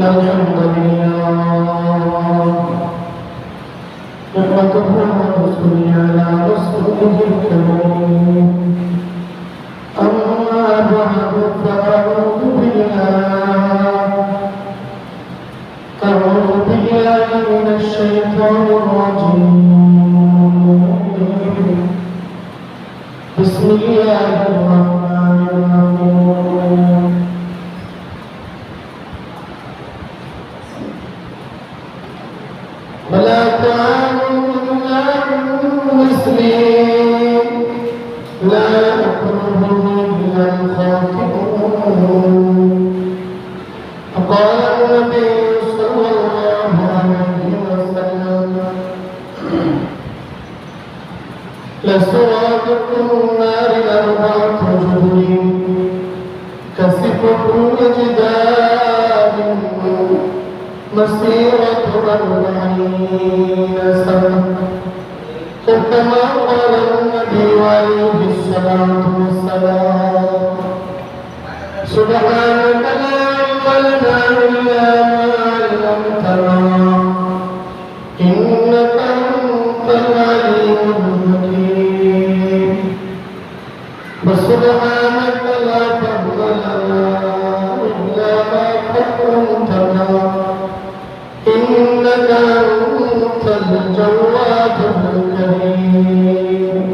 الحمد لله نحمده ونصلي على رسوله الكريم أما بعد فأعوذ بالله من الشيطان الرجيم بسم الله الرحمن الرحيم ولا تعاونوا على الإثم لا يقربه إلا الخاطئون فقال النبي صلى الله عليه وسلم لسوادق النار أربعة جبل كسف كل جدار مسيرة 40 سنة كما قال النبي عليه الصلاة والسلام سبحانك لا علم لنا إلا ما علمتنا إنك أنت العليم الحكيم وسبحانك لا فضل لنا إلا ما علمتنا إنك أنت الجواد الكريم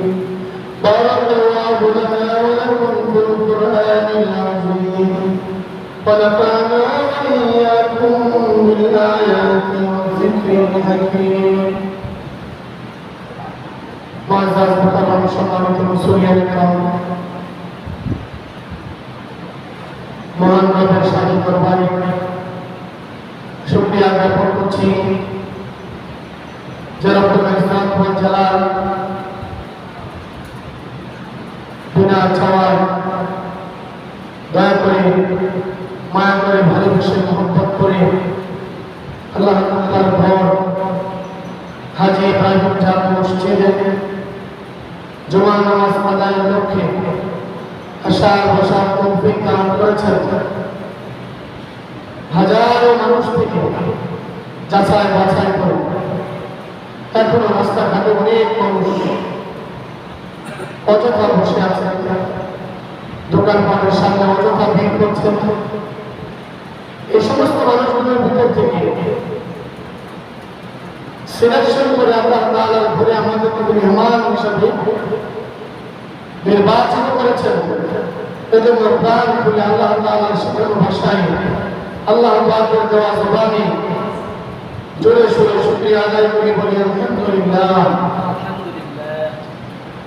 بارك الله لنا ولكم في القرآن العظيم ونفعنا وإياكم بالآيات والذكر الحكيم معزز محترم সম্মানিত মুসলিয়ান کرام মহান রবের শাহী দরবারে শুকরিয়া জ্ঞাপন করছি যে রব্বুল ইজ্জত ওয়াল জালাল বিনা চাওয়ায় দয়া করে মায়া করে ভালোবেসে মহব্বত করে আল্লাহ তাআলার ঘর হাজী ইব্রাহিম জামে মসজিদে জুমা নামাজ আদায়ের লক্ষ্যে আসার বসার তৌফিক দান করেছেন। হাজারো মানুষ থেকে যাচাই বাছাই করে এখনো রাস্তাঘাটে অনেক মানুষ অযথা বসে আছেন, দোকানপাটের সামনে অযথা ভিড় করছেন। এই সমস্ত মানুষগুলোর ভিতর থেকে সিলেকশন করে আল্লাহ তাআলা ঘরে আমাদেরকে মেহমান হিসেবে নির্বাচিত করেছেন। এজন্য প্রাণ খুলে আল্লাহ তাআলার শেখানো ভাষায় আল্লাহ পাকের দেওয়া জবানে জোরে সোরে শুকরিয়া আদায় করে বলি আলহামদুলিল্লাহ।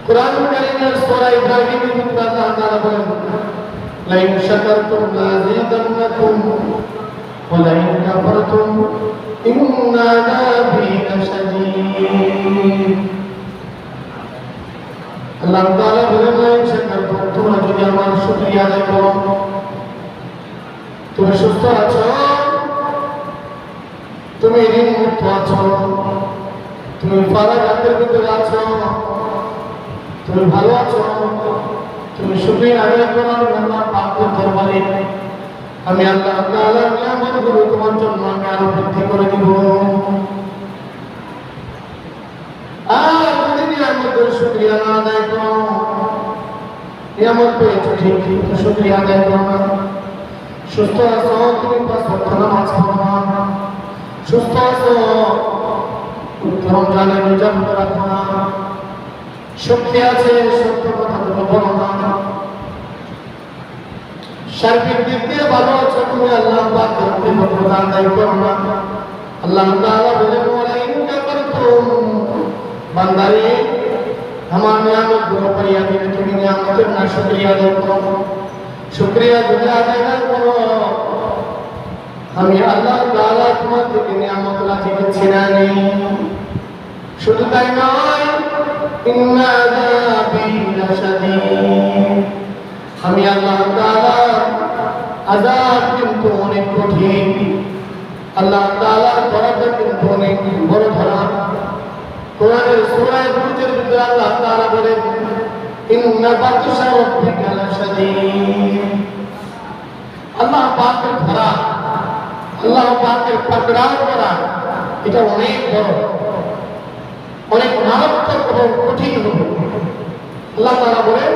কুরআন কারীমের সূরা ইব্রাহিমের মধ্যে আল্লাহ তাআলা বলেন লাইন শাকারতুম লাযিদান্নাকুম ওয়া লাইন কাফারতুম ইন্না আযাবি লাশাদীদ। আল্লাহ তাআলা বলেন লাইন শাকারতুম, তোমরা যদি আমার শুকরিয়া আদায় করো, তুমি সুস্থ আছো, তুমি ঋণ মুক্ত আছো, তুমি ফারাগাতের ভিতরে আছো, তুমি ভালো আছো, তুমি শুকরিয়া আদায় করো আল্লাহ পাকের দরবারে, আমি আল্লাহ তাআলার নিয়ামতগুলো তোমার জন্য আমি আরো বৃদ্ধি করে দিব। আর যদি নিয়ামতের শুকরিয়া না আদায় করো, নিয়ামত পেয়েছো ঠিক কিন্তু শুকরিয়া আদায় করো না, সুস্থ আছো তুমি 5 ওয়াক্ত নামাজ পড়ো না, সুস্থ আছো রমজানে রোজা রাখো না, শক্তি আছে সত্য কথা বলো না, শারীরিক দিক দিয়ে ভালো আছো তুমি আল্লাহ পাকের ইবাদত আদায় করো না। আল্লাহ তাআলা বলেন ওয়ালা ইন কাফারতুম, বান্দারে আমার নিয়ামতগুলো পাইয়া দিলে তুমি নিয়ামতের না শুকরিয়া আদায় করো, শুকরিয়া যদি আদায় না করো আমি আল্লাহ তাআলা তোমার থেকে নিয়ামত রাখতে ছিনা নেই। শুধু তাই নয় ইন্না আযাবি লাশাদীদ, আমি আল্লাহ তাআলা আযাব কিন্তু অনেক কঠিন, আল্লাহ তাআলার ধরাটা কিন্তু অনেক বড় ধরা। কোরআনের সূরা বুরুজের ভিতরে আল্লাহ তাআলা বলেন ইন্না বাতশা রাব্বিকা লাশাদীদ। আল্লাহ পাকের ধরা, আল্লাহ পাকের পাকড়াও করা এটা অনেক বড়, অনেক মারাত্মক এবং কঠিন হবে। আল্লাহ তাআলা বলেন,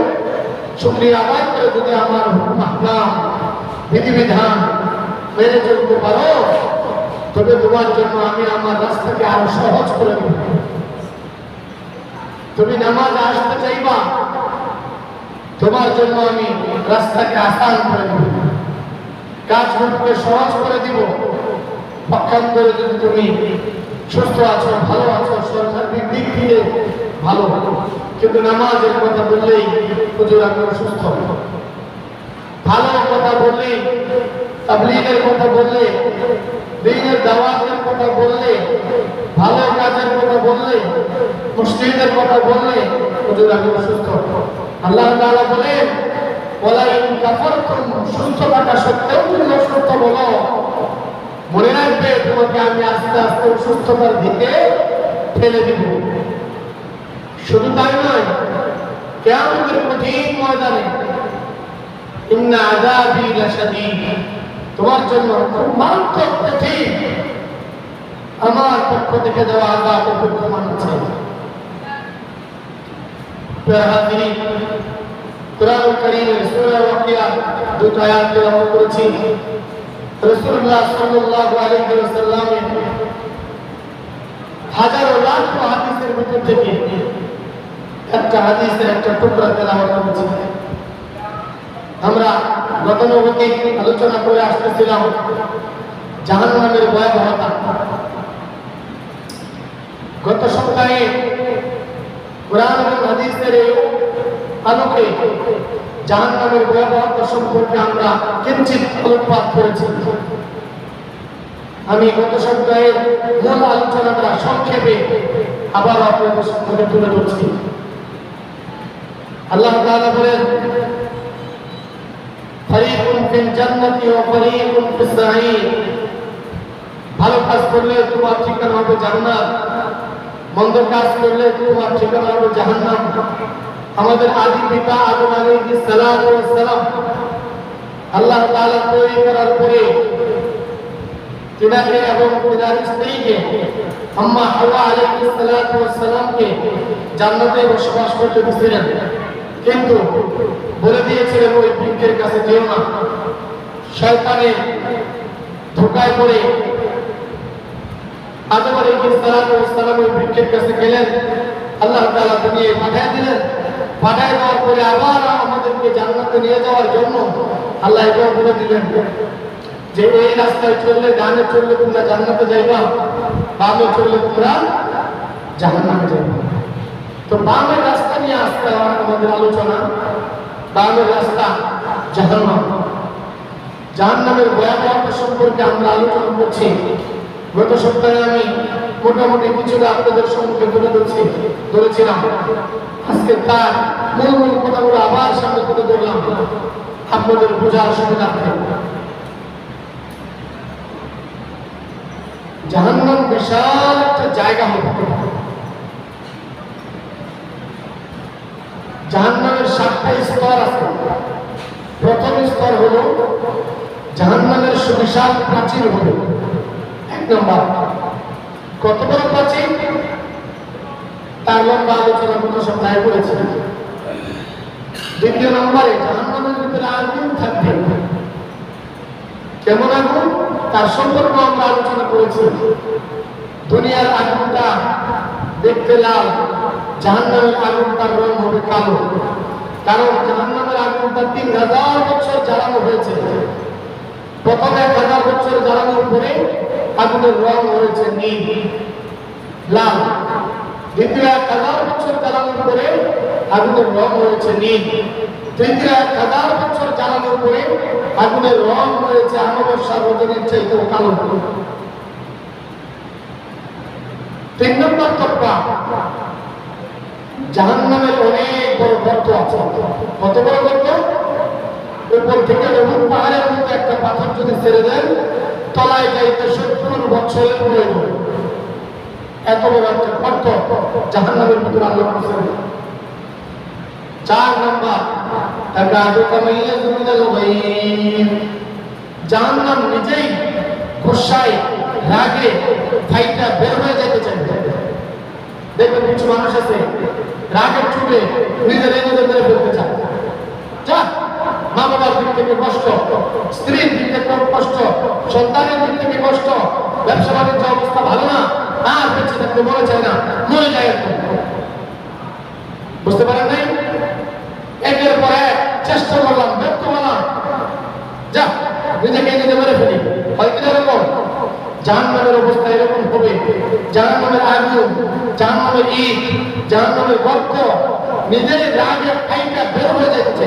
শুকরিয়া আদায় করে যদি আমার হুকুম আহকাম বিধিবিধান মেনে চলতে পারো, তবে তোমার জন্য আমি আমার রাস্তাকে আরো সহজ করে দেব। তুমি নামাজ আসতে চাইবা, তোমার জন্য আমি রাস্তাকে আসান করে দেব, কাজগুলোকে সহজ করে দিব। পক্ষান্তরে যদি তুমি সুস্থ আছো, ভালো আছো, সরকারের দিক থেকে ভালো, কিন্তু নামাজের কথা বললেই হুজুর আমি অসুস্থ, ভালো কথা বললেই, তাবলীগের কথা বললে, দ্বীনের দাওয়াতের কথা বললে, ভালো কাজের কথা বললে, মুসলিমদের কথা বললে হুজুর আমি অসুস্থ। আল্লাহ তাআলা বলেন, ওয়ালা ইন কাফারতুম, সুস্থ থাকা সত্ত্বেও তুমি অসুস্থ বলো, মনে রাখবে তোমাকে আমি আস্তে আস্তে অসুস্থতার দিকে ফেলে দিব। শুধু তাই নয়, কিয়ামতের কঠিন ময়দানে ইন্না আযাবি লাশাদীদ, তোমার জন্য খুব মারাত্মক কঠিন আমার পক্ষ থেকে দেওয়া আযাব অপেক্ষমান আছে। কুরআনুল কারীমের সূরা ওয়াকিয়া দুটো আয়াত তেলাওয়াত করেছি। রাসূলুল্লাহ সাল্লাল্লাহু আলাইহি ওয়াসাল্লামের হাজারো লাখ হাদিসের ভিতর থেকে একটা হাদিসের একটা টুকরা তেলাওয়াত করেছি। আমরা গতানুগতিক আলোচনা করে আসতেছিলাম জাহান্নামের ভয়াবহতা। গত সপ্তাহে কুরআন এবং হাদিসের আলোকে জাহান্নামের ভয়াবহতা সম্পর্কে আমরা কিঞ্চিৎ আলোকপাত করেছি। আমি গত সপ্তাহের মূল আলোচনাটা সংক্ষেপে আবার আপনাদের সামনে তুলে ধরছি। আল্লাহ তাআলা বলেন, ফারিকুন ফিল জান্নাতি ওয়া ফারিকুন ফিস সাঈর, ভালো কাজ করলে তোমার ঠিকানা হবে জান্নাত, মন্দ কাজ করলে তোমার ঠিকানা হবে জাহান্নাম। আমাদের আদি পিতা আদম আলাইহিস সালাতু ওয়াস সালাম আল্লাহ তাআলা তৈরি করার পরে তিনাকে এবং তিনার স্ত্রীকে আম্মা হাওয়া আলাইহিস সালাতু ওয়াস সালামকে জান্নাতে বসবাস করতে দিয়েছিলেন, কিন্তু বলে দিয়েছিলেন ওই বৃক্ষের কাছে যেও না। শয়তানের ধোঁকায় পড়ে আদম আলাইহিস সালাতু ওয়াস সালাম ওই বৃক্ষের কাছে গেলেন। আল্লাহ তাআলা দুনিয়ায় পাঠিয়ে দিলেন। পাঠিয়ে দেওয়ার পরে আবার আমাদেরকে জান্নাতে নিয়ে যাওয়ার জন্য আল্লাহ এটাও বলে দিলেন যে এই রাস্তায় চললে, ডানে চললে তোমরা জান্নাতে যাইবা, বামে চললে তোমরা জাহান্নামে যাইবা। তো বামের রাস্তা নিয়ে আসতে আমাদের আলোচনা। বামের রাস্তা জাহান্নাম, জাহান্নামের ভয়াবহতা সম্পর্কে আমরা আলোচনা করছি। গত সপ্তাহে আমি মোটামুটি কিছুটা আপনাদের সম্মুখে তুলে ধরেছিলাম। আজকে তার মূল কথাগুলো আবার সামনে তুলে ধরলাম আপনাদের বোঝার সুবিধার্থে। জাহান্নাম বিশাল একটা জায়গা হবে। জাহান্নামের 7টা স্তর আছে। প্রথম স্তর হলো জাহান্নামের সুবিশাল প্রাচীর হবে। 1 নম্বর, কত বড় প্রাচীর তার লম্বা আলোচনা গত সপ্তাহে করেছি। 2 নম্বরে জাহান্নামের ভিতরে আগুন থাকবে। কেমন আগুন তার সম্পর্কে আমরা আলোচনা করেছি। দুনিয়ার আগুনটা দেখতে লাল, জাহান্নামের আগুনটার রং হবে কালো। কারণ জাহান্নামের আগুনটা 3000 বছর জ্বালানো হয়েছে। প্রথম 1000 বছর জ্বালানোর পরে আগুনের রং হয়েছে নীল, লাল। দ্বিতীয় 1000 বছর জ্বালানোর পরে আগুনের রং হয়েছে নীল। তৃতীয় 1000 বছর জ্বালানোর পরে আগুনের রং হয়েছে অমাবস্যা রজনীর চাইতেও কালো। 3 নম্বর তকবা, জাহান্নামের অনেক বড় গর্ত আছে। কত বড় গর্ত? উপর থেকে যখন পাহাড়ের মধ্যে একটা পাথর যদি ছেড়ে দেন, তলায় যাইতে 70 বছরের প্রয়োজন। এত বড় একটা গর্ত জাহান্নামের ভিতরে আল্লাহ করেছেন। 4 নম্বর, জাহান্নাম নিজেই গুসায় রাগে ফাইটা বের হয়ে যেতে চায়। দেখবেন কিছু মানুষ আছে রাগের চুপে নিজেরাই নিজের মেরে ফেলতে চায়। যা মা বাবার দিক থেকে কষ্ট, স্ত্রীর দিক থেকে কষ্ট, সন্তানের দিক থেকে কষ্ট, ব্যবসা বাণিজ্য অবস্থা ভালো না, আর বেঁচে থাকতে মনে চায় না, মরে যায় একদম। বুঝতে পারেন নাই? একের পর এক চেষ্টা করলাম, ব্যর্থ হলাম, যা নিজেকে নিজে মেরে ফেলি। হয়তো এরকম জাহান্নামের অবস্থা এরকম হবে। জাহান্নামের আগুন, জাহান্নামের ইট, জাহান্নামের গর্ত নিজের রাগে ফাইটা বের হয়ে যেতে।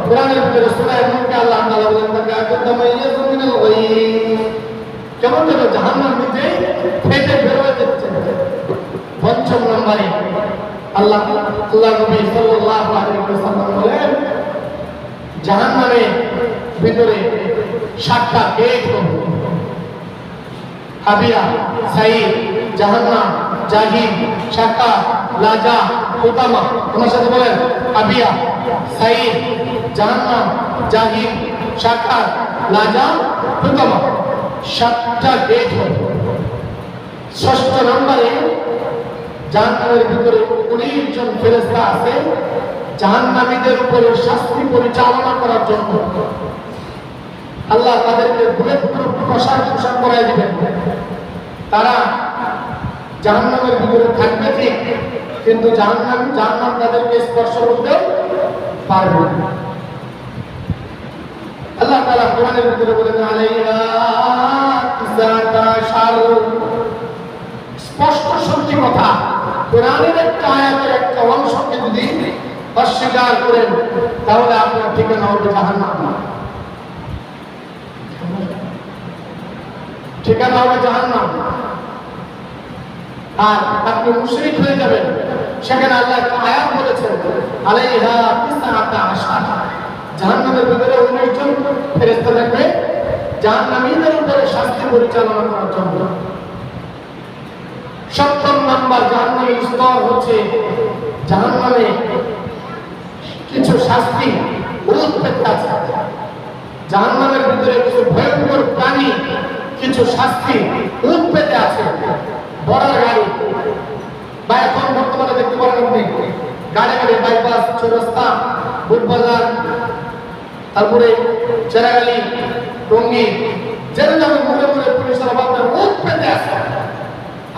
কোরআনের ভিতরে সূরা নূরকে আল্লাহ তাআলা বলেন তাকাতুমাইয়াযু মিনাল গায়ব, কেমন যেন জাহান্নাম নিজে ফেটে বের হয়ে যাচ্ছে। পঞ্চম নম্বরে আল্লাহ নবী সাল্লাল্লাহু আলাইহি ওয়াসাল্লাম বলেন জাহান্নামের ভিতরে 7টা গেট হবে। হাবিয়া, সাইদ, জাহান্নাম, জাহিম, শাকা, লাজা, হুতামা। তোমার সাথে বলেন হাবিয়া, সাইদ, জাহান্নাম, জাহিম, শাকা, লাজা, হুতামা। 7টা গেট হবে। 6ষ্ঠ নম্বরে জাহান্নামের ভিতরে 19 জন ফেরেশতা আছে জাহান্নামীদের উপরে শাস্তি পরিচালনা করার জন্য। আল্লাহ তাদেরকে বুলেট প্রুফ পোশাক পরায় দিবেন। তারা জাহান্নামের ভিতরে থাকবে ঠিক, কিন্তু জাহান্নাম তাদেরকে স্পর্শ করতে পারবে না। আল্লাহ তাআলা কোরআনের ভিতরে বলেন আলাইহা তিসাতা শার। স্পষ্ট সত্যি কথা, কোরআনের একটা আয়াতের একটা অংশকে যদি অস্বীকার করেন তাহলে আপনার ঠিকানা হবে জাহান্নাম। ঠিকানা হবে জাহান্নাম। আর আপনি মুশরিক হয়ে যাবেন। সেখানে আল্লাহ একটা আয়াত বলেছেন আলাইহা তিসাতা আশার। জাহান্নামের ভিতরে 19 জন ফেরেশতা থাকবে জাহান্নামীদের উপরে শাস্তি পরিচালনা করার জন্য। 7ম নাম্বার জাহান্নামের স্তর হচ্ছে জাহান্নামে কিছু শাস্তি উৎপেতে আছে। জাহান্নামের ভিতরে কিছু ভয়ঙ্কর প্রাণী, কিছু শাস্তি উৎপেতে আছে। বড় গাড়ি বা এখন বর্তমানে দেখতে পারেন আপনি গাড়ি গাড়ি বাইপাস, চৌরাস্তা, বুটবাজার, তারপরে চেরাগালি, টঙ্গী, যেরকম মোড়ে মোড়ে পুলিশের আপনার উৎপেতে আছে।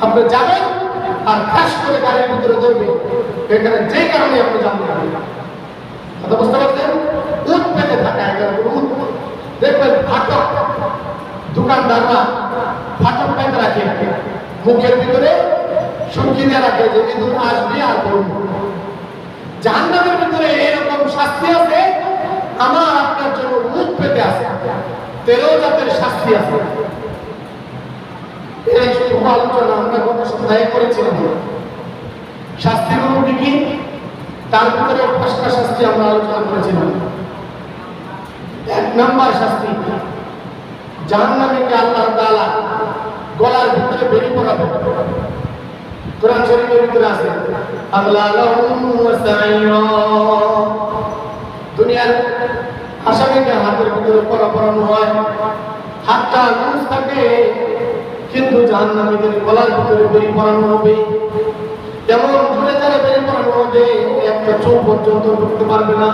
আপনি যাবেন আর খাস করে গাড়ির ভিতরে ধরবে, এখানে যে কারণে আপনি জানতে পারবেন। কথা বুঝতে পারছেন? উৎপেতে থাকা এখানে দেখবেন ফাটক, দোকানদাররা ফাটক পেতে রাখে, মুখের ভিতরে সুরকি দিয়ে রাখে যে ইঁদুর আসবে আর করবো। জাহান্নামের ভিতরে এরকম শাস্তি আছে, আমার আপনার জন্য উৎপেতে আছে। 13 জাতের শাস্তি আছে। এই শুভ আলোচনা আমরা গত সপ্তাহে করেছিলাম। শাস্তিগুলো কি? তার ভিতরে 5টা শাস্তি আমরা আলোচনা করেছিলাম। 1 নম্বর শাস্তি, জাহান্নামীকে আল্লাহ তাআলা গলার ভিতরে বেরি পড়াবে। কোরআন শরীফের ভিতরে আছে আগলালাহুম ওয়া সাইরা। দুনিয়ার আসামিকে হাতের ভিতরে পরানো হয়, হাতটা লুজ থাকে, কিন্তু জাহান্নামীদের গলার ভিতরে বেরি পড়ানো হবে। যেমন ঝুলে যারা বেরি পড়ানো হবে, একটা চোখ পর্যন্ত ঢুকতে পারবে না।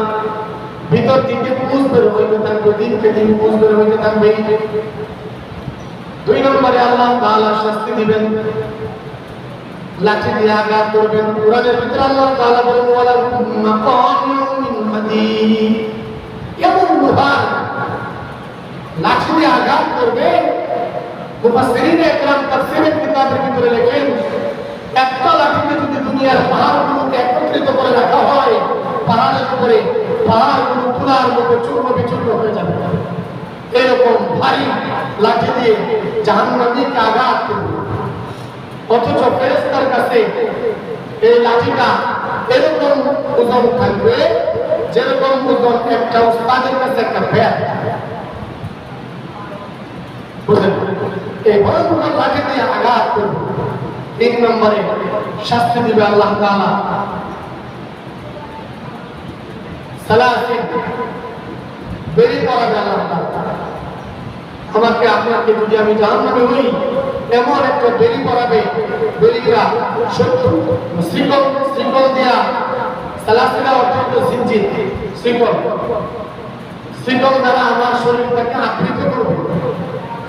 ভিতর দিকে পুঁজ বের হইতে থাকবে, দিনকে দিন পুঁজ বের হইতে থাকবে। 2 নম্বরে আল্লাহ তাআলা শাস্তি দিবেন, লাঠি দিয়ে আঘাত করবেন। কোরআনের ভিতরে আল্লাহ তাআলা বলেন ওয়ালা মাকামিউ মিন হাদীদ। এমন লোহার লাঠি দিয়ে আঘাত করবে। মুফাসসিরিনে ইকরাম তাফসীরের কিতাবের ভিতরে লেখেন একটা লাঠিতে যদি দুনিয়ার পাহাড়গুলোকে একত্রিত করে রাখা হয়, পাহাড়ের উপরে পাহাড়গুলো তুলার মতো চূর্ণ বিচূর্ণ হয়ে যাবে। এরকম ভারী লাঠি দিয়ে জাহান্নামীকে আঘাত করবে। অথচ ফেরেশতার কাছে এই লাঠিটা এরকম ওজন থাকবে যেরকম ওজন একটা উস্তাদের কাছে একটা ব্যাট। বুঝলেন? এই ভয়ঙ্কর লাঠি দিয়ে আঘাত করবে। 3 নম্বরে শাস্তি দিবে আল্লাহ তাআলা সালাসিল, বেরি পড়াবে আল্লাহ তাআলা। আমাকে আপনাকে যদি আমি জাহান্নামে হই, এমন একটা বেরি পড়াবে, বেরিরা শত্রু শ্রীকল দিয়া সালাসিলা অর্থাৎ জিনজির শ্রীকল দ্বারা আমার শরীরটাকে আবৃত করবে।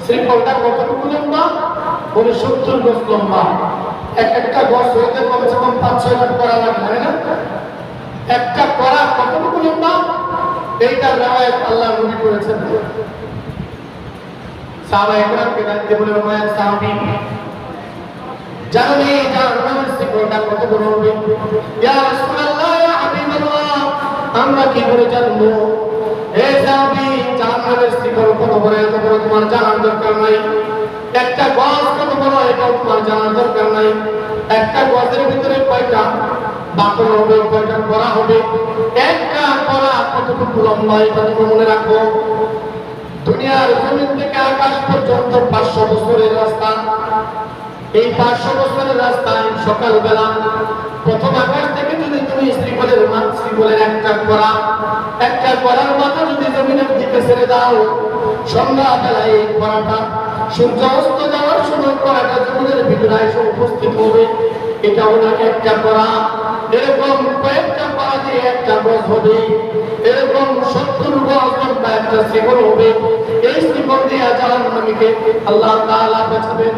শ্রীকলটা কতটুকু লম্বা? 70 গজ লম্বা। একটা গজ হইতে কমসে কম 5-6 লাখ করা লাগবে না? একটা করা কতটুকু লম্বা? এইটা রিওয়ায়াত আল্লাহর নবী করেছেন। সাহাবায়ে কেরামকে ডাকতে বলে, মায়ের সাহাবী জানো নি জাহান্নামের শিকলটা কত বড় হবে? ইয়া রাসূলুল্লাহ, ইয়া হাবিবাল্লাহ, আমরা কি করে জানবো? হে সাহাবী, জাহান্নামের শিকল কত বড়, এত বড় তোমার জানার দরকার নাই। একটা গজ কত বড়, এটাও তোমার জানার দরকার নাই। একটা গজের ভিতরে কয়টা বাকল হবে, কয়টা করা হবে, একটা করা কতটুকু লম্বা, এটা তুমি মনে রাখো। দুনিয়ার জমিন থেকে আকাশ পর্যন্ত 500 বছরের রাস্তা। এই 500 বছরের রাস্তায় সকালবেলা প্রথম আকাশ থেকে যদি তুমি শ্রীকলের একটা করার মাথা যদি জমিনের দিকে ছেড়ে দাও, সন্ধ্যাবেলা এই করাটা সূর্য অস্ত যাওয়ার সময় করাটা জমিনের ভিতরে এসে উপস্থিত হবে। এটা হলো একটা করা। এরকম কয়েকটা করা দিয়ে একটা গজ হবে, এরকম 70 গজ লম্বা একটা শিকল হবে। এই শিকল দিয়ে জাহান্নামীকে আল্লাহ তাআলা বাঁচাবেন।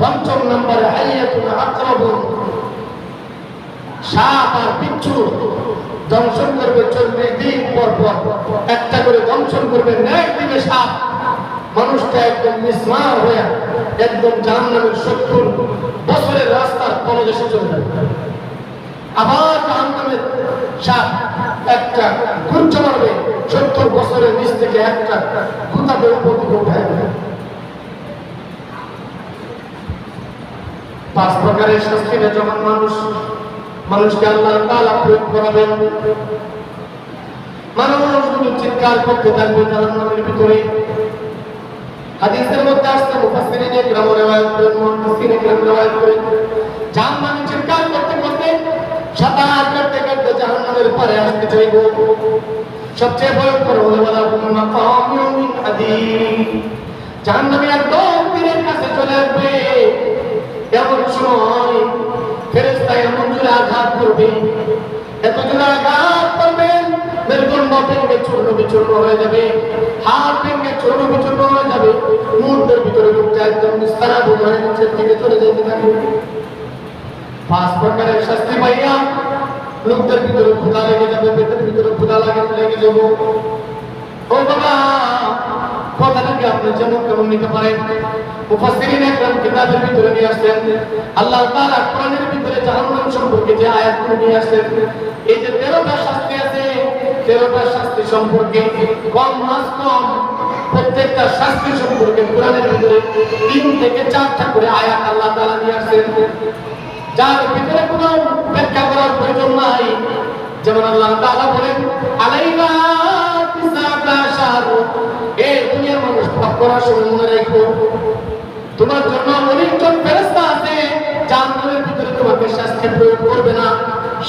৫ম নম্বরে হাইয়াতুন আকরাবুন, সাপ আর বিচ্ছু দংশন করবে 40 দিন পর পর একটা করে দংশন করবে। নেক দিবে সাপ, মানুষটা একদম মিসমার হয়ে একদম জাহান্নামের 70 বছরের রাস্তার তলদেশে চলে যাবে। আবার জাহান্নামের সাপ একটা গুঞ্জ মারবে, 70 বছরের নিচ থেকে একটা গুতাবে উপর দিকে উঠায় দেবে। 5 প্রকারের শাস্তিতে যখন মানুষকে আল্লাহ তাআলা প্রয়োগ করাবেন, মানুষ যদি চিৎকার করতে থাকবে জাহান্নামের ভিতরে। হাদিসের মধ্যে আসছে, মুফাসসিরিনে কিরাম রিওয়ায়াত করেন, মুহাদ্দিসিনে কিরাম রিওয়ায়াত করেন, জাহান্নামী চিৎকার করতে করতে সাঁতার কাটতে কাটতে জাহান্নামের পারে আসতে চাইবো। সবচেয়ে ভয়ঙ্কর হলো ওয়ালা মাকামিউ মিন হাদীদ, জাহান্নামী একদম তীরের কাছে চলে আসবে। এমন সময় ফেরেশতা এমন জোরে আঘাত করবে, এত জোরে আঘাত করবেন মেরুদণ্ড ভেঙে চূর্ণ বিচূর্ণ হয়ে যাবে, হাত ভেঙে চূর্ণ বিচূর্ণ হয়ে যাবে, মুহূর্তের ভিতরে লোকটা একদম নিস্তারা হয়ে নিচের দিকে চলে যেতে থাকবে। 5 প্রকারের শাস্তি পাইয়া লোকদের ভিতরে ক্ষুধা লেগে যাবে, পেটের ভিতরে ক্ষুধা লেগে যাবো। ও বাবা, কথাটাকে আপনি যেমন কেমন নিতে পারেন? মুফাসসিরিন একরাম কিতাবের ভিতরে নিয়ে আসছেন, আল্লাহ তাআলা কোরআনের ভিতরে জাহান্নাম সম্পর্কে যে আয়াতগুলো নিয়ে আসছেন, এই যে 13টা শাস্তি আছে, 13টা শাস্তি সম্পর্কে কম প্রত্যেকটা শাস্তি সম্পর্কে কোরআনের ভিতরে 3 থেকে 4টা করে আয়াত আল্লাহ তাআলা নিয়ে আসছেন, যার ভিতরে কোনো ব্যাখ্যা করার প্রয়োজন নাই। যেমন আল্লাহ তাআলা বলেন, আলাইহা তিসআতা শাহর, এই দুনিয়ার মানুষ পাপ করার সময় মনে রাখো তোমার জন্য অনেকজন ফেরেশতা আছে জাহান্নামের ভিতরে তোমাকে শাস্তি প্রয়োগ করবে না,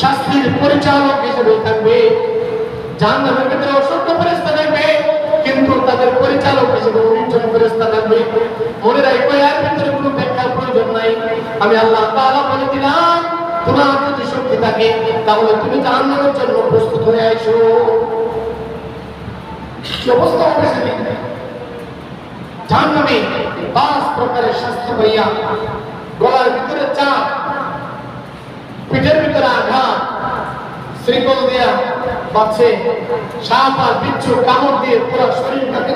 শাস্তির পরিচালক হিসেবে থাকবে। জাহান্নামের ভিতরে অসংখ্য ফেরেশতা থাকবে, কিন্তু তাদের পরিচালক হিসেবে অনেকজন ফেরেশতা থাকবে। মনে রাখো এর ভিতরে কোনো ব্যাখ্যার প্রয়োজন নাই। আমি আল্লাহ তাআলা বলে দিলাম, তোমার যদি শক্তি থাকে তাহলে তুমি জাহান্নামের জন্য প্রস্তুত হয়ে আইসো। কি অবস্থা হবে সেদিন? জাহান্নামে 5 প্রকারের শাস্তি পাইয়া গলার ভিতরে চাপ, পিঠের ভিতরে আঘাত, শ্রীকল দিয়া বাঁচে, সাপ আর বিচ্ছু কামড় দিয়ে পুরো শরীরটাকে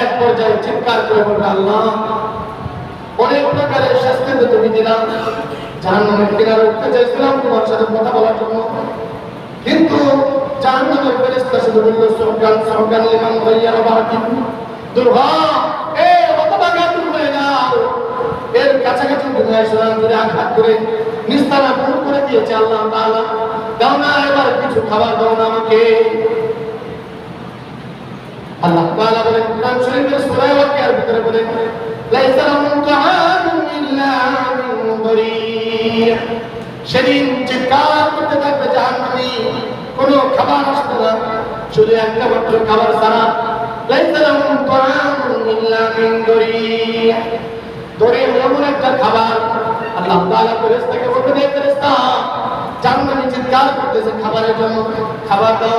এক পর্যায়ে চিৎকার করে বলবে, আল্লাহ অনেক প্রকারের শাস্তি তো তুমি দিলাম, জাহান্নামের কিনারে উঠতে চাইছিলাম তোমার সাথে কথা বলার জন্য, কিন্তু জাহান্নামের ফেরেশতা শুধু বলল, সুবহান লিমান গায়্যারা বারাকিন, দুর্ভাগ্য এই হতভাগা তুমি হয়ে যাও। এর কাছাকাছি যদি আঘাত করে নিস্তারা ভুল করে দিয়েছে আল্লাহ তাআলা, দাও না এবার কিছু খাবার দাও না আমাকে। আল্লাহ তাআলা বলেন কোরআন শরীফের সূরা ওয়াকিয়ার ভিতরে বলেন, লাইসা লাহুম তাআমুন ইল্লা মিন দরিয়, সেদিন চিৎকার করতে থাকবে জাহান্নামী, কোনো খাবার আসবে না, শুধু একটা মাত্র খাবার ছাড়া। লাইসা লাহুম তাআমুন ইল্লা মিন দরিয়া। দরিয়া এমন একটা খাবার, আল্লাহ তাআলা ফেরেশতাকে বলবে, ফেরেশতা জাহান্নামী চিৎকার করতেছে খাবারের জন্য, খাবার দাও।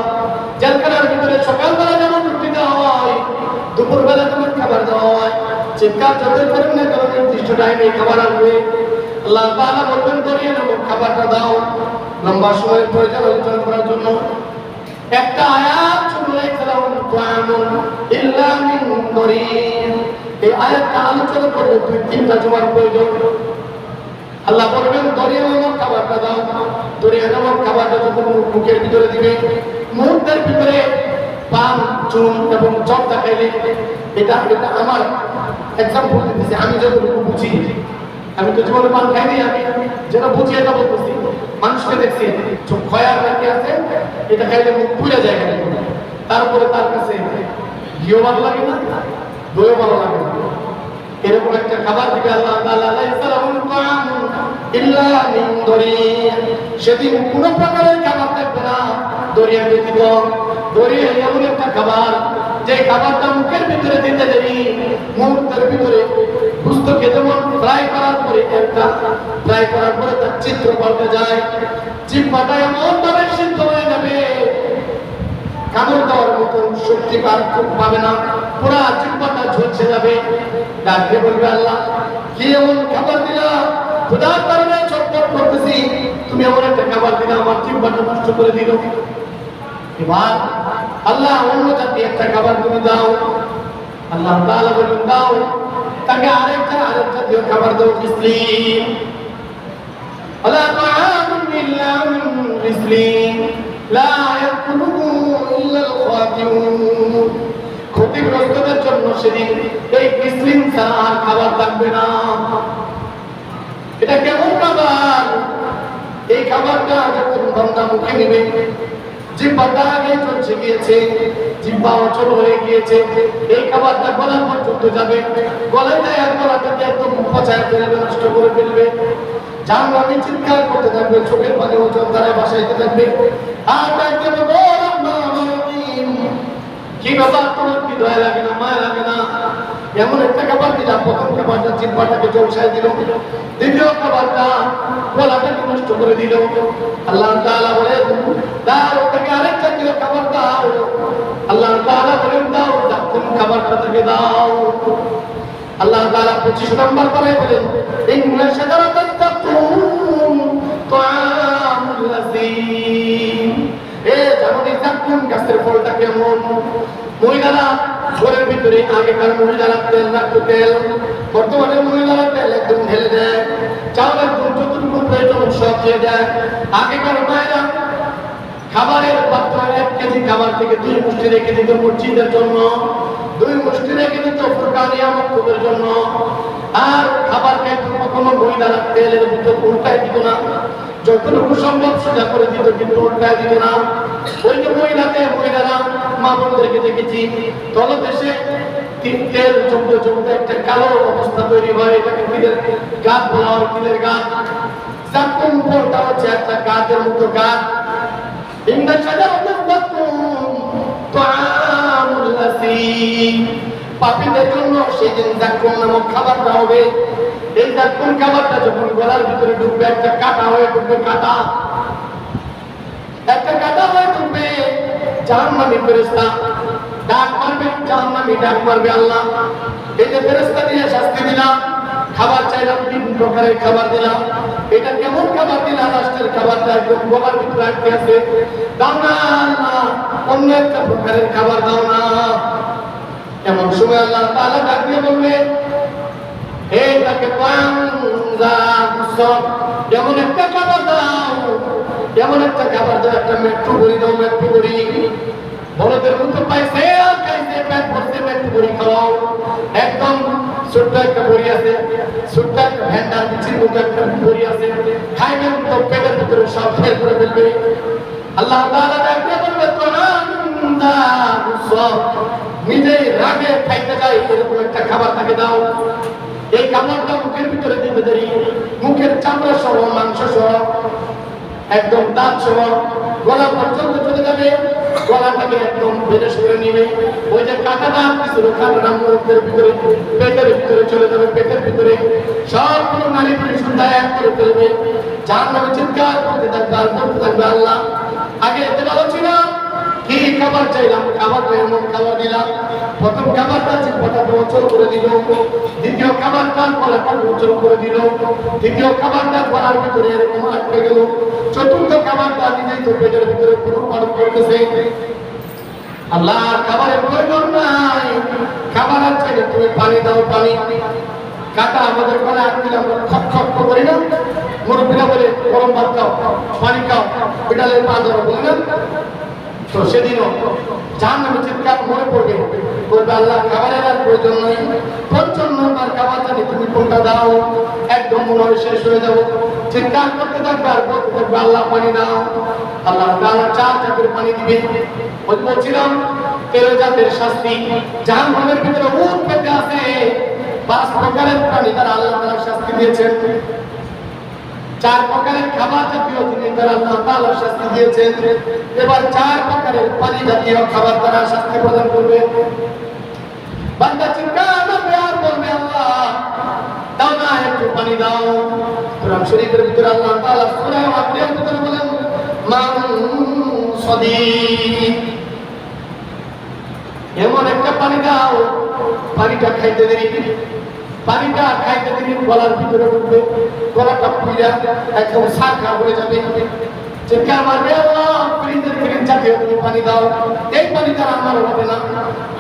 জেলখানার ভিতরে সকালবেলা যেমন রুটি দেওয়া হয়, দুপুরবেলা যেমন খাবার দেওয়া হয়, চিৎকার যতই করেন না কেন নির্দিষ্ট টাইমে খাবার আসবে। আল্লাহ তাআলা বলবেন, দরিয়া নামক খাবারটা দাও। লম্বা সময়ের প্রয়োজন অর্জন করার জন্য একটা আয়াত শুরু হয়েছে, লাহুম তাআমুন ইল্লা মিন দরিয়া। এই আয়াতটা আলোচনা করলে 2-3টা জমার প্রয়োজন। আল্লাহ বলবেন, দরিয়া নামক খাবারটা দাও। দরিয়া নামক খাবারটা যখন মুখের ভিতরে দিবে, মুখের ভিতরে পান, চুন এবং জর্দা খাইলে, এটা আমার এক্সাম্পল দিতেছি, আমি যতটুকু বুঝি। আমি তো জীবনে পান খাইনি, আমি যেটা বুঝি এটা বলতেছি। মানুষকে দেখছি চোখ খয়ার নাকি আছে, এটা খাইলে মুখ পুড়ে যায়, তারপরে তার কাছে ঘিও ভালো লাগে না, দইও ভালো লাগে না। এরকম একটা খাবার দিবে আল্লাহ তাআলা, লাইসা লাহুম তাআমুন ইল্লা মিন দরিয়া। সেদিন কোন প্রকারের খাবার থাকবে না দরিয়া ব্যতীত। দরিয়া এমন একটা খাবার, যে খাবারটা মুখের ভিতরে দিতে দেরি, মুখের ভিতরে পুস্তকে যেমন ফ্রাই করার পরে তার চিত্র পাল্টে যায়, জিহ্বাটা এমন ভাবে সিদ্ধ হয়ে যাবে, কামড় দেওয়ার মতো শক্তি পাবে না, পুরা জিহ্বাটা ঝলসে যাবে। ডাকতে বলবে, আল্লাহ কি এমন খাবার দিলা, খোদার কারণে ছটফট করতেছি, তুমি এমন একটা খাবার দিলা, আমার জিহ্বাটা নষ্ট করে দিল। এবার আল্লাহ অন্য জাতি একটা খাবার তুমি দাও। আল্লাহ তাআলা বলবেন, দাও। তাকে আরেক জাতীয় খাবার দাও, মিসলিন। আলা তাআমুন ইল্লা মিন মিসলিন লা ইয়াকুলুহু ইল্লা আল খাতিউন। ক্ষতিগ্রস্তদের জন্য সেদিন এই মিসলিন ছাড়া আর খাবার থাকবে না। এটা কেমন খাবার? এই খাবারটা যখন বান্দা মুখে নেবে, জিহ্বাটা আগে চলছে গিয়েছে, জিহ্বা অচল হয়ে গিয়েছে, এই খাবারটা গলা পর্যন্ত যাবে, গলায় যায় আর গলাটাকে একদম পচায় ফেলবে, নষ্ট করে ফেলবে। জাহান্নামী চিৎকার করতে থাকবে, চোখের পানি অচল দ্বারা ভাসাইতে থাকবে, আর ডাকতে বলবে, ও রহমান, কি ব্যাপার, তোমার কি দয়া লাগে না, মায়া লাগে না? এমন একটা খাবার দিলা, প্রথম খাবারটা জিহ্বাটাকে ঝলসায় দিল, দ্বিতীয় খাবারটা গলাটাকে নষ্ট করে দিল। আল্লাহ তাআলা বলেন, দাও তাকে আরেক জাতীয় খাবার দাও। আল্লাহ তাআলা বলেন, দাও জাতীয় খাবারটা তাকে দাও। আল্লাহ তাআলা 25 নম্বর পরে বলেন, ইন্না শাজারাতাত তাকুম তাআমুল লাযীম। জানি জাকুম গাছের ফলটা কেমন? মহিলারা ঘরের ভিতরে, আগেকার মহিলারা তেল রাখতো, তেল, বর্তমানে মহিলারা তেল একদম ঢেলে দেয়, চাউল একদম যতটুকু প্রয়োজন সব দিয়ে দেয়। আগেকার মায়েরা খাবারের পাত্র 1 কেজি খাবার থেকে 2 মুষ্টি রেখে দিত মসজিদের জন্য, 2 মুষ্টি রেখে দিত ফুরকানিয়া মক্তবের জন্য। আর খাবার খাইতো কখনো মহিলারা তেলের ভিতর উল্টাই দিত না, যতটুকু সম্ভব সোজা করে দিত, কিন্তু উল্টাই দিত না। ওই যে মহিলারা মা বোনদেরকে দেখেছি, তলদেশে তেল জমতে জমতে একটা কালো অবস্থা তৈরি হয়, এটাকে তিলের গাছ বলা হয়, তিলের গাছ। জাকুম ফলটা হচ্ছে একটা গাছের মতো গাছ। ইন্না শাজারাতাত তাকুম তাআমুল লাযীম। পাপীদের জন্য সেদিন জাকুম নামক খাবারটা হবে। এই জাকুম খাবারটা যখন গলার ভিতরে ঢুকবে, একটা কাঁটা হয়ে ঢুকবে, একটা কাঁটা হয়ে ঢুকবে। জাহান্নামী ফেরেশতা ডাক মারবে, জাহান্নামী ডাক মারবে, আল্লাহ এই যে ফেরেশতা দিয়ে শাস্তি দিলাম, খাবার চাইলাম, 3 প্রকারের খাবার দিলাম, এটা কেমন খাবার দিলাম? রাষ্ট্রের খাবারটা একদম গলার ভিতরে আটকে আছে, দাও না আল্লাহ, অন্য একটা প্রকারের খাবার দাও না। এমন সময় আল্লাহ তাআলা ডাক দিয়ে বলবে, এই তাকে এমন একটা খাবার দাও, এমন একটা খাবার দাও, একটা মেট্রো বড়ি দাও, মেট্রো বড়ি। বড়দের মতো পাইছে আর খাইছে, পেট ভরছে, মেট্রো বড়ি খাওয়াও। একদম ছোট্ট একটা বড়ি আছে, ছোট্ট একটা ভ্যান্ডার বিচির মতো একটা বড়ি আছে, খাইবেন তো পেটের ভিতরে সব ফেল করে ফেলবে। আল্লাহ তাআলা ডাকতে বলবে, নিজেই রাগে খাইতে যায় এরকম একটা খাবার তাকে দাও। এই খাবারটা মুখের ভিতরে দিতে দেরি, মুখের চামড়া সহ, মাংস সহ, একদম দাঁত সহ গলা পর্যন্ত চলে যাবে, গলাটাকে একদম বেড়ে সরে নিবে। ওই যে কাঁটাটা কিছু কাঁটাটা মুখের ভিতরে, পেটের ভিতরে চলে যাবে, পেটের ভিতরে সবগুলো নারী পরিশুদ্ধ এক করে ফেলবে। জাহান্নামে চিৎকার করতে থাকবে আর করতে থাকবে, আল্লাহ আগে এতে ভালো ছিল কি খাবার চাইলাম, খাবারটা এমন খাবার দিলাম। প্রথম খাবারটা চিন্তাটা অচল করে দিল, দ্বিতীয় খাবারটা গলাটা অচল করে দিল, তৃতীয় খাবারটা গলার ভিতরে এরকম আটকে গেল, চতুর্থ খাবারটা নিজেই তো পেটের ভিতরে পুরো পালন করতেছে। আল্লাহ খাবারের প্রয়োজন নাই, খাবার আছে তুমি পানি দাও, পানি। কাটা আমাদের গলায় আটকে আমরা খট খট করি না, মুরব্বীরা বলে গরম ভাত খাও, পানি খাও, বিড়ালের পা ধরো বলি না। তো সেদিনও জাহান্নামে চিৎকার মনে পড়বে, বলবে আল্লাহ খাবারের আর প্রয়োজন নেই, পঞ্চম নম্বর খাবার জানি তুমি কোনটা দাও। একদম মনে হয় শেষ হয়ে যাবো, চিৎকার করতে থাকবে আর বলতে থাকবে আল্লাহ পানি দাও। আল্লাহ তাআলা 4 জাতের পানি দিবে। ওই বলছিলাম 13 জাতের শাস্তি জাহান্নামের ভিতরে উট পেতে আছে। 5 প্রকারের প্রাণী তারা আল্লাহ তাআলা শাস্তি দিয়েছেন, 4 প্রকারের খাবার জাতীয় জিনিস দ্বারা আল্লাহ তাআলা শাস্তি দিয়েছেন। এবার 4 প্রকারের পানি জাতীয় খাবার দ্বারা শাস্তি প্রদান করবে। বান্দা চিৎকার করবে আর বলবে আল্লাহ দাও না, একটু পানি দাও। কোরআন শরীফের ভিতরে আল্লাহ তাআলা সূরা আল-আনবিয়ার ভিতরে বলেন মান সাদীক, এমন একটা পানি দাও পানিটা খাইতে দেরি, পানিটা খাইতে দেরি গলার ভিতরে ঢুকবে, গলাটা পুইরা একদম শাখা হয়ে যাবে। চিৎকার মারবে আল্লাহ ফ্রিজের ফ্রিজ জাতীয় তুমি পানি দাও, এই পানি দ্বারা আমার হবে না।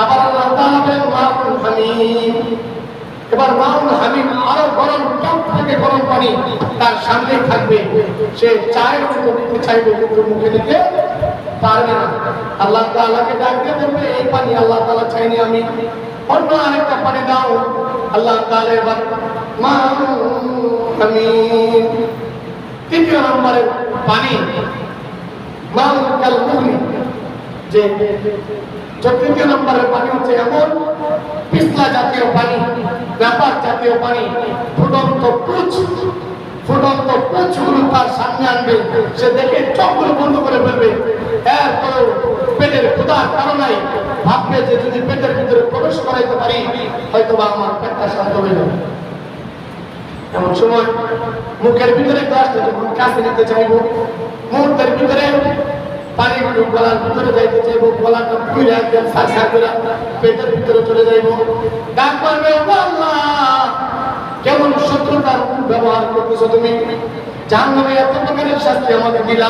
আবার আল্লাহ তাআলা বলেন মাউন হামিম, এবার মাউন হামিম আরো গরম, টক থেকে গরম পানি তার সামনেই থাকবে, সে চায়ের মতো নিতে চাইবে কিন্তু মুখে দিতে পারবে না। আল্লাহ তাআলাকে ডাক দিয়ে বলবে এই পানি আল্লাহ তাআলা চাইনি আমি, অন্য আরেকটা পানি দাও। আল্লাহ তাআলা এবার মাউন হামিম। 3 নম্বরের পানি মাউন কালমুহলি, যে 4 নম্বরের পানি হচ্ছে এমন পিছলা জাতীয় পানি, ব্যাপার জাতীয় পানি, ফুটন্ত পুঁছগুলো তার সামনে আনবে, সে দেখে চোখগুলো বন্ধ করে ফেলবে। এরপরেও পেটের ক্ষুধার কারণে ভাববে যে যদি পেটের ভিতরে প্রবেশ করাইতে পারি হয়তো বা আমার পেটটা শান্ত হয়ে যাবে। এমন সময় মুখের ভিতরে গ্লাসটা যখন কাছে নিতে চাইব, মুহূর্তের ভিতরে পানিগুলো গলার ভিতরে যাইতে চাইব, গলাটা পুড়ে একদম সাজা করে পেটের ভিতরে চলে যাইব। ডাক পারবে আল্লাহ কেমন শত্রুতার ব্যবহার করতেছো তুমি, জাহান্নামে এত প্রকারের শাস্তি আমাকে দিলা,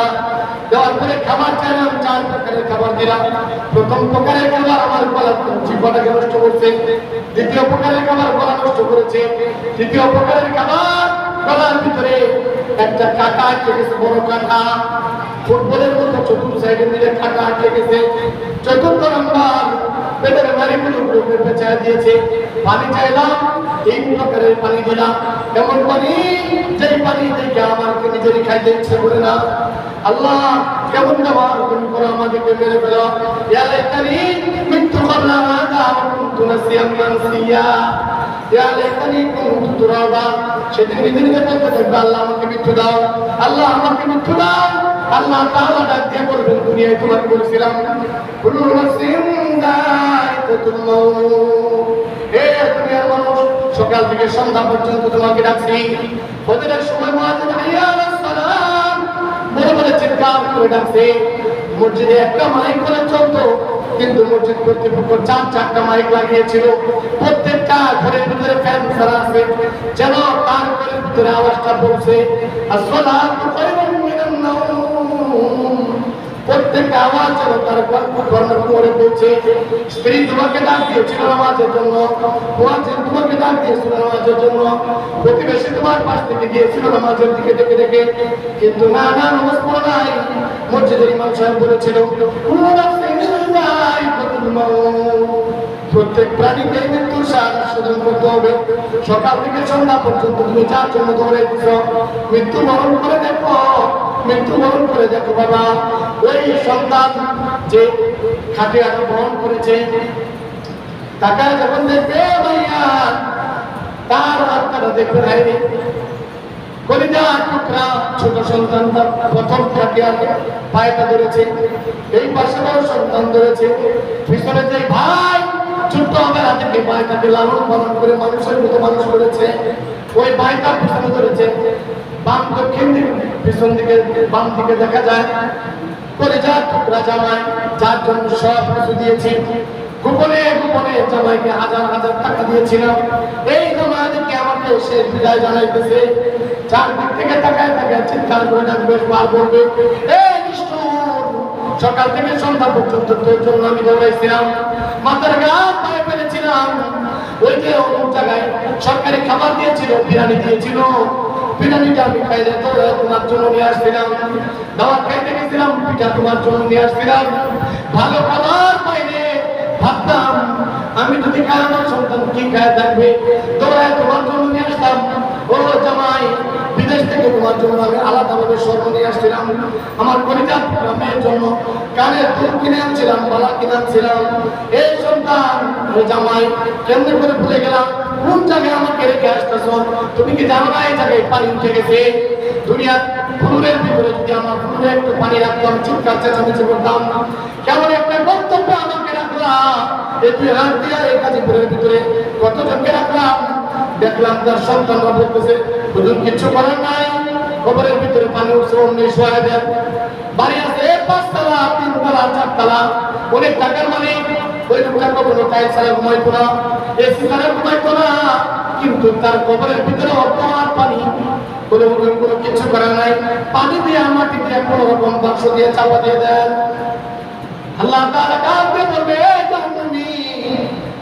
দেওয়ার পরে খাবার চাইলাম 4 প্রকারের খাবার দিলাম। প্রথম প্রকারের খাবার আমার গলার জিহ্বাটাকে নষ্ট করছে, দ্বিতীয় প্রকারের খাবার গলা নষ্ট করেছে, তৃতীয় প্রকারের খাবার গলার ভিতরে একটা কাঁটা আটকে গেছে, বড় কাঁটা, ফুটবলের মতো চতুর্থ সাইডে মিলে কাঁটা আটকে গেছে। চতুর্থ নম্বর পেটের নাড়িগুলো পেঁচায় দিয়েছে। পানি চাইলাম 3 প্রকারের পানি দিলাম, এমন পানি যেই পানি দেখে আমাকে নিজেরই খাইতে ইচ্ছে করে না। আল্লাহ কেমন ব্যবহার করে আমাদেরকে মেরে ফেলো, ইয়া লাইতানি মিতু ক্বাবলা হাযা ওয়া কুনতু নাসিয়াম মানসিয়া, ইয়া লাইতানি কুনতু তুরাবা। সেদিন নিজে বলতে থাকবে আল্লাহ আমাকে মৃত্যু দাও, আল্লাহ আমাকে মৃত্যু দাও। আল্লাহ তাআলা ডাক দিয়ে বলবেন দুনিয়ায় তোমাকে বলেছিলাম কুল্লু নাফসিন যায়িকাতুল মাউত, হে দুনিয়ার মানুষ সকাল থেকে সন্ধ্যা পর্যন্ত তোমাকে ডাকছি। ফজরের সময় মুয়াজ্জিন হাইয়া আলাস সালাম বলে বলে চিৎকার করে ডাকছে। মসজিদে একটা মাইক করে চলতো, কিন্তু মসজিদ কর্তৃপক্ষ 4-4টা মাইক লাগিয়েছিল, প্রত্যেকটা ঘরের ভিতরে ফ্যান ছাড়া আছে যেন তার ঘরের ভিতরে আওয়াজটা পৌঁছে। আসসালাতু খায়রুম মিনান নাওম, প্রত্যেকটা আওয়াজ যেন তার ঘরের ভিতরে পৌঁছে। স্ত্রী তোমাকে ডাক দিয়েছিল নামাজের জন্য, মুয়াজ্জিন তোমাকে ডাক দিয়েছিল নামাজের জন্য, প্রতিবেশী তোমার পাশ থেকে গিয়েছিল নামাজের দিকে ডেকে ডেকে, কিন্তু না না নামাজ পড়ো নাই। মসজিদের ইমাম সাহেব বলেছিল প্রত্যেক প্রাণীকে মৃত্যুর সাধন করতে হবে। সকাল থেকে সন্ধ্যা পর্যন্ত তুমি যার জন্য দৌড়ে দিচ্ছ, মৃত্যুবরণ করে দেখো, মৃত্যুবরণ করে দেখো বাবা। ওই সন্তান যে খাটে আগে বহন করেছে তাকে যখন দেখবে ভাইয়া, তার আত্মাটা দেখবে কলিজার টুকরা ছোট সন্তানটা প্রথম থাকে পায়েটা ধরেছে, এই পাশে বড় সন্তান ধরেছে, পিছনে যে ভাই ছোট্ট অবেলা থেকে পায়েটাকে লালন পালন করে মানুষের মতো মানুষ করেছে, ওই ভাইটা পিছনে ধরেছে। বাম দক্ষিণ দিকে পিছন দিকে বাম দিকে দেখা যায় কলিজার টুকরা জামাই, যার জন্য সব কিছু দিয়েছি। গোপনে গোপনে জামাইকে হাজার হাজার টাকা দিয়েছিলাম। এই জামাইকে আমাকে সে বিদায় জানাইতেছে, চারদিক থেকে তাকায় তাকায় চিৎকার করে ডাকবে, বার করবে, এই নিষ্ঠুর! সকাল থেকে সন্ধ্যা পর্যন্ত তোর জন্য আমি দৌড়াইছিলাম, মাথার ঘাম পায়ে ফেলেছিলাম। ওই যে অমুক জায়গায় সরকারি খাবার দিয়েছিল, বিরিয়ানি দিয়েছিল, বিরিয়ানিটা আমি খাইলে তো তোমার জন্য নিয়ে আসছিলাম। দাওয়াত খাইতে গেছিলাম, পিঠা তোমার জন্য নিয়ে আসছিলাম। ভালো খাবার পাইলে ভাবতাম আমি যদি খাই আমার সন্তান কি খায় থাকবে, দৌড়ায় তোমার জন্য নিয়ে আসতাম। ও জামাই, বিদেশ থেকে তোমার জন্য আমি আলাদাভাবে স্বর্ণ নিয়ে আসছিলাম। আমার কলিজার মেয়ের জন্য কানের দুল কিনে আনছিলাম, বালা কিনে আনছিলাম। এই সন্তান, ও জামাই, কেমনে করে ভুলে গেলাম? কোন জায়গায় আমাকে রেখে আসতেছ? তুমি কি জানো না এই জায়গায় পানি উঠে গেছে? দুনিয়ার ফুলের ভিতরে যদি আমার ফুলে একটু পানি রাখতাম, চিৎকার চেঁচামেচি করতাম। কেমন একটা বক্তব্য আমাকে রাখলাম, এই দুই হাত দিয়ে এই গাজীপুরের ভিতরে কতজনকে রাখলাম। দেখলাম তার সন্তানরা বলতেছে হুজুর কিচ্ছু করার নাই, কবরের ভিতরে পানি উঠছে, অমনি শোয়া দেন। বাড়ি আছে 5 তলা, 3 তলা, 4 তলা, অনেক টাকার মালিক। ওই লোকটা কখনো টাইল ছাড়া ঘুমাইতো না, এসি ছাড়া ঘুমাইতো না, কিন্তু তার কবরের ভিতরে অল্প আর পানি। কোনো কিছু করার নাই, পানি দিয়ে মাটি দিয়ে কোনো রকম বাক্স দিয়ে চাপা দিয়ে দেন। আল্লাহ তাআলা কাউকে বলবে, এই জাহান্নামী,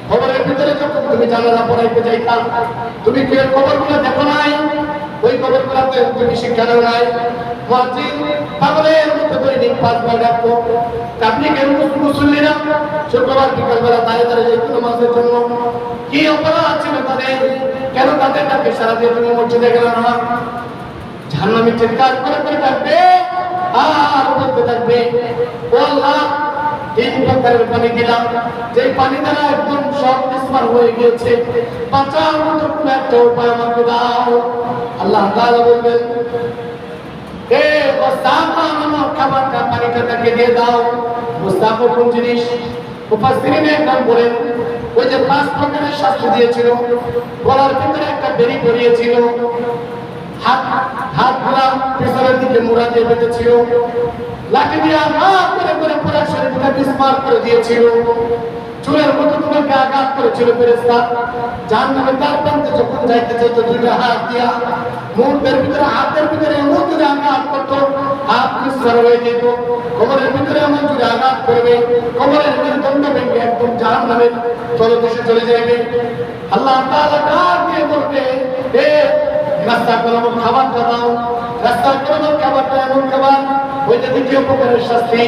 কবরের ভিতরে যখন তুমি জানালা পড়াইতে যাইতাম, তুমি কি কবরগুলো দেখো নাই? ওই কবরগুলোতে তুমি শিক্ষা দাও নাই? মুয়াজ্জিন পাগলের মতো দৈনিক 5 বার ডাকতো, তাবলীগের মুসল্লিরা শুক্রবার বিকালবেলা দাঁড়িয়ে দাঁড়িয়ে যাইতো নামাজের জন্য। কি অপরাধ ছিল তাদের? কেন তাদের ডাকে সারা দিয়ে তুমি মসজিদে গেল না? জাহান্নামী চিৎকার করে করে ডাকবে আর বলতে থাকবে, ও আল্লাহ, 3 প্রকারের পানি দিলাম, যে পানি দ্বারা একদম সব নিষ্পার হয়ে গিয়েছে, বাঁচার মতো কোনো একটা উপায় আমাকে দাও। আল্লাহ তাআলা বলবেন, এ মুস্তাফা, আমার খাবারটা পানিটা তাকে দিয়ে দাও। মুস্তাফা কোন জিনিস? মুফাসসিরিনে একদম বলেন, ওই যে 5 প্রকারের শাস্তি দিয়েছিল, গলার ভিতরে একটা বেড়ি পরিয়েছিল, হাতগুলা পিছনের দিকে মুড়া দিয়ে বেঁধেছিল, লাঠি দিয়ে আঘাত করে করে পুরো শরীরটা বিস্মার করে দিয়েছিল, চুলের মতো তোমাকে আঘাত করেছিল ফেরেশতা। জাহান্নামে তার প্রান্তে যখন যাইতে চাইতো, 2টা হাত দিয়া মুখের ভিতরে, হাতের ভিতরে এমন জোরে আঘাত করতো, হাত বিস্মার হয়ে যেত। কোমরের ভিতরে এমন জোরে আঘাত করবে, কোমরের মেরুদণ্ড ভেঙে একদম জাহান্নামের তলদেশে চলে যাবে। আল্লাহ তাআলা ডাক দিয়ে বলবে, এ রাস্তা করো খাবারটা দাও, রাস্তা করো খাবারটা এমন খাবার, ওই যে 2য় প্রকারের শাস্তি,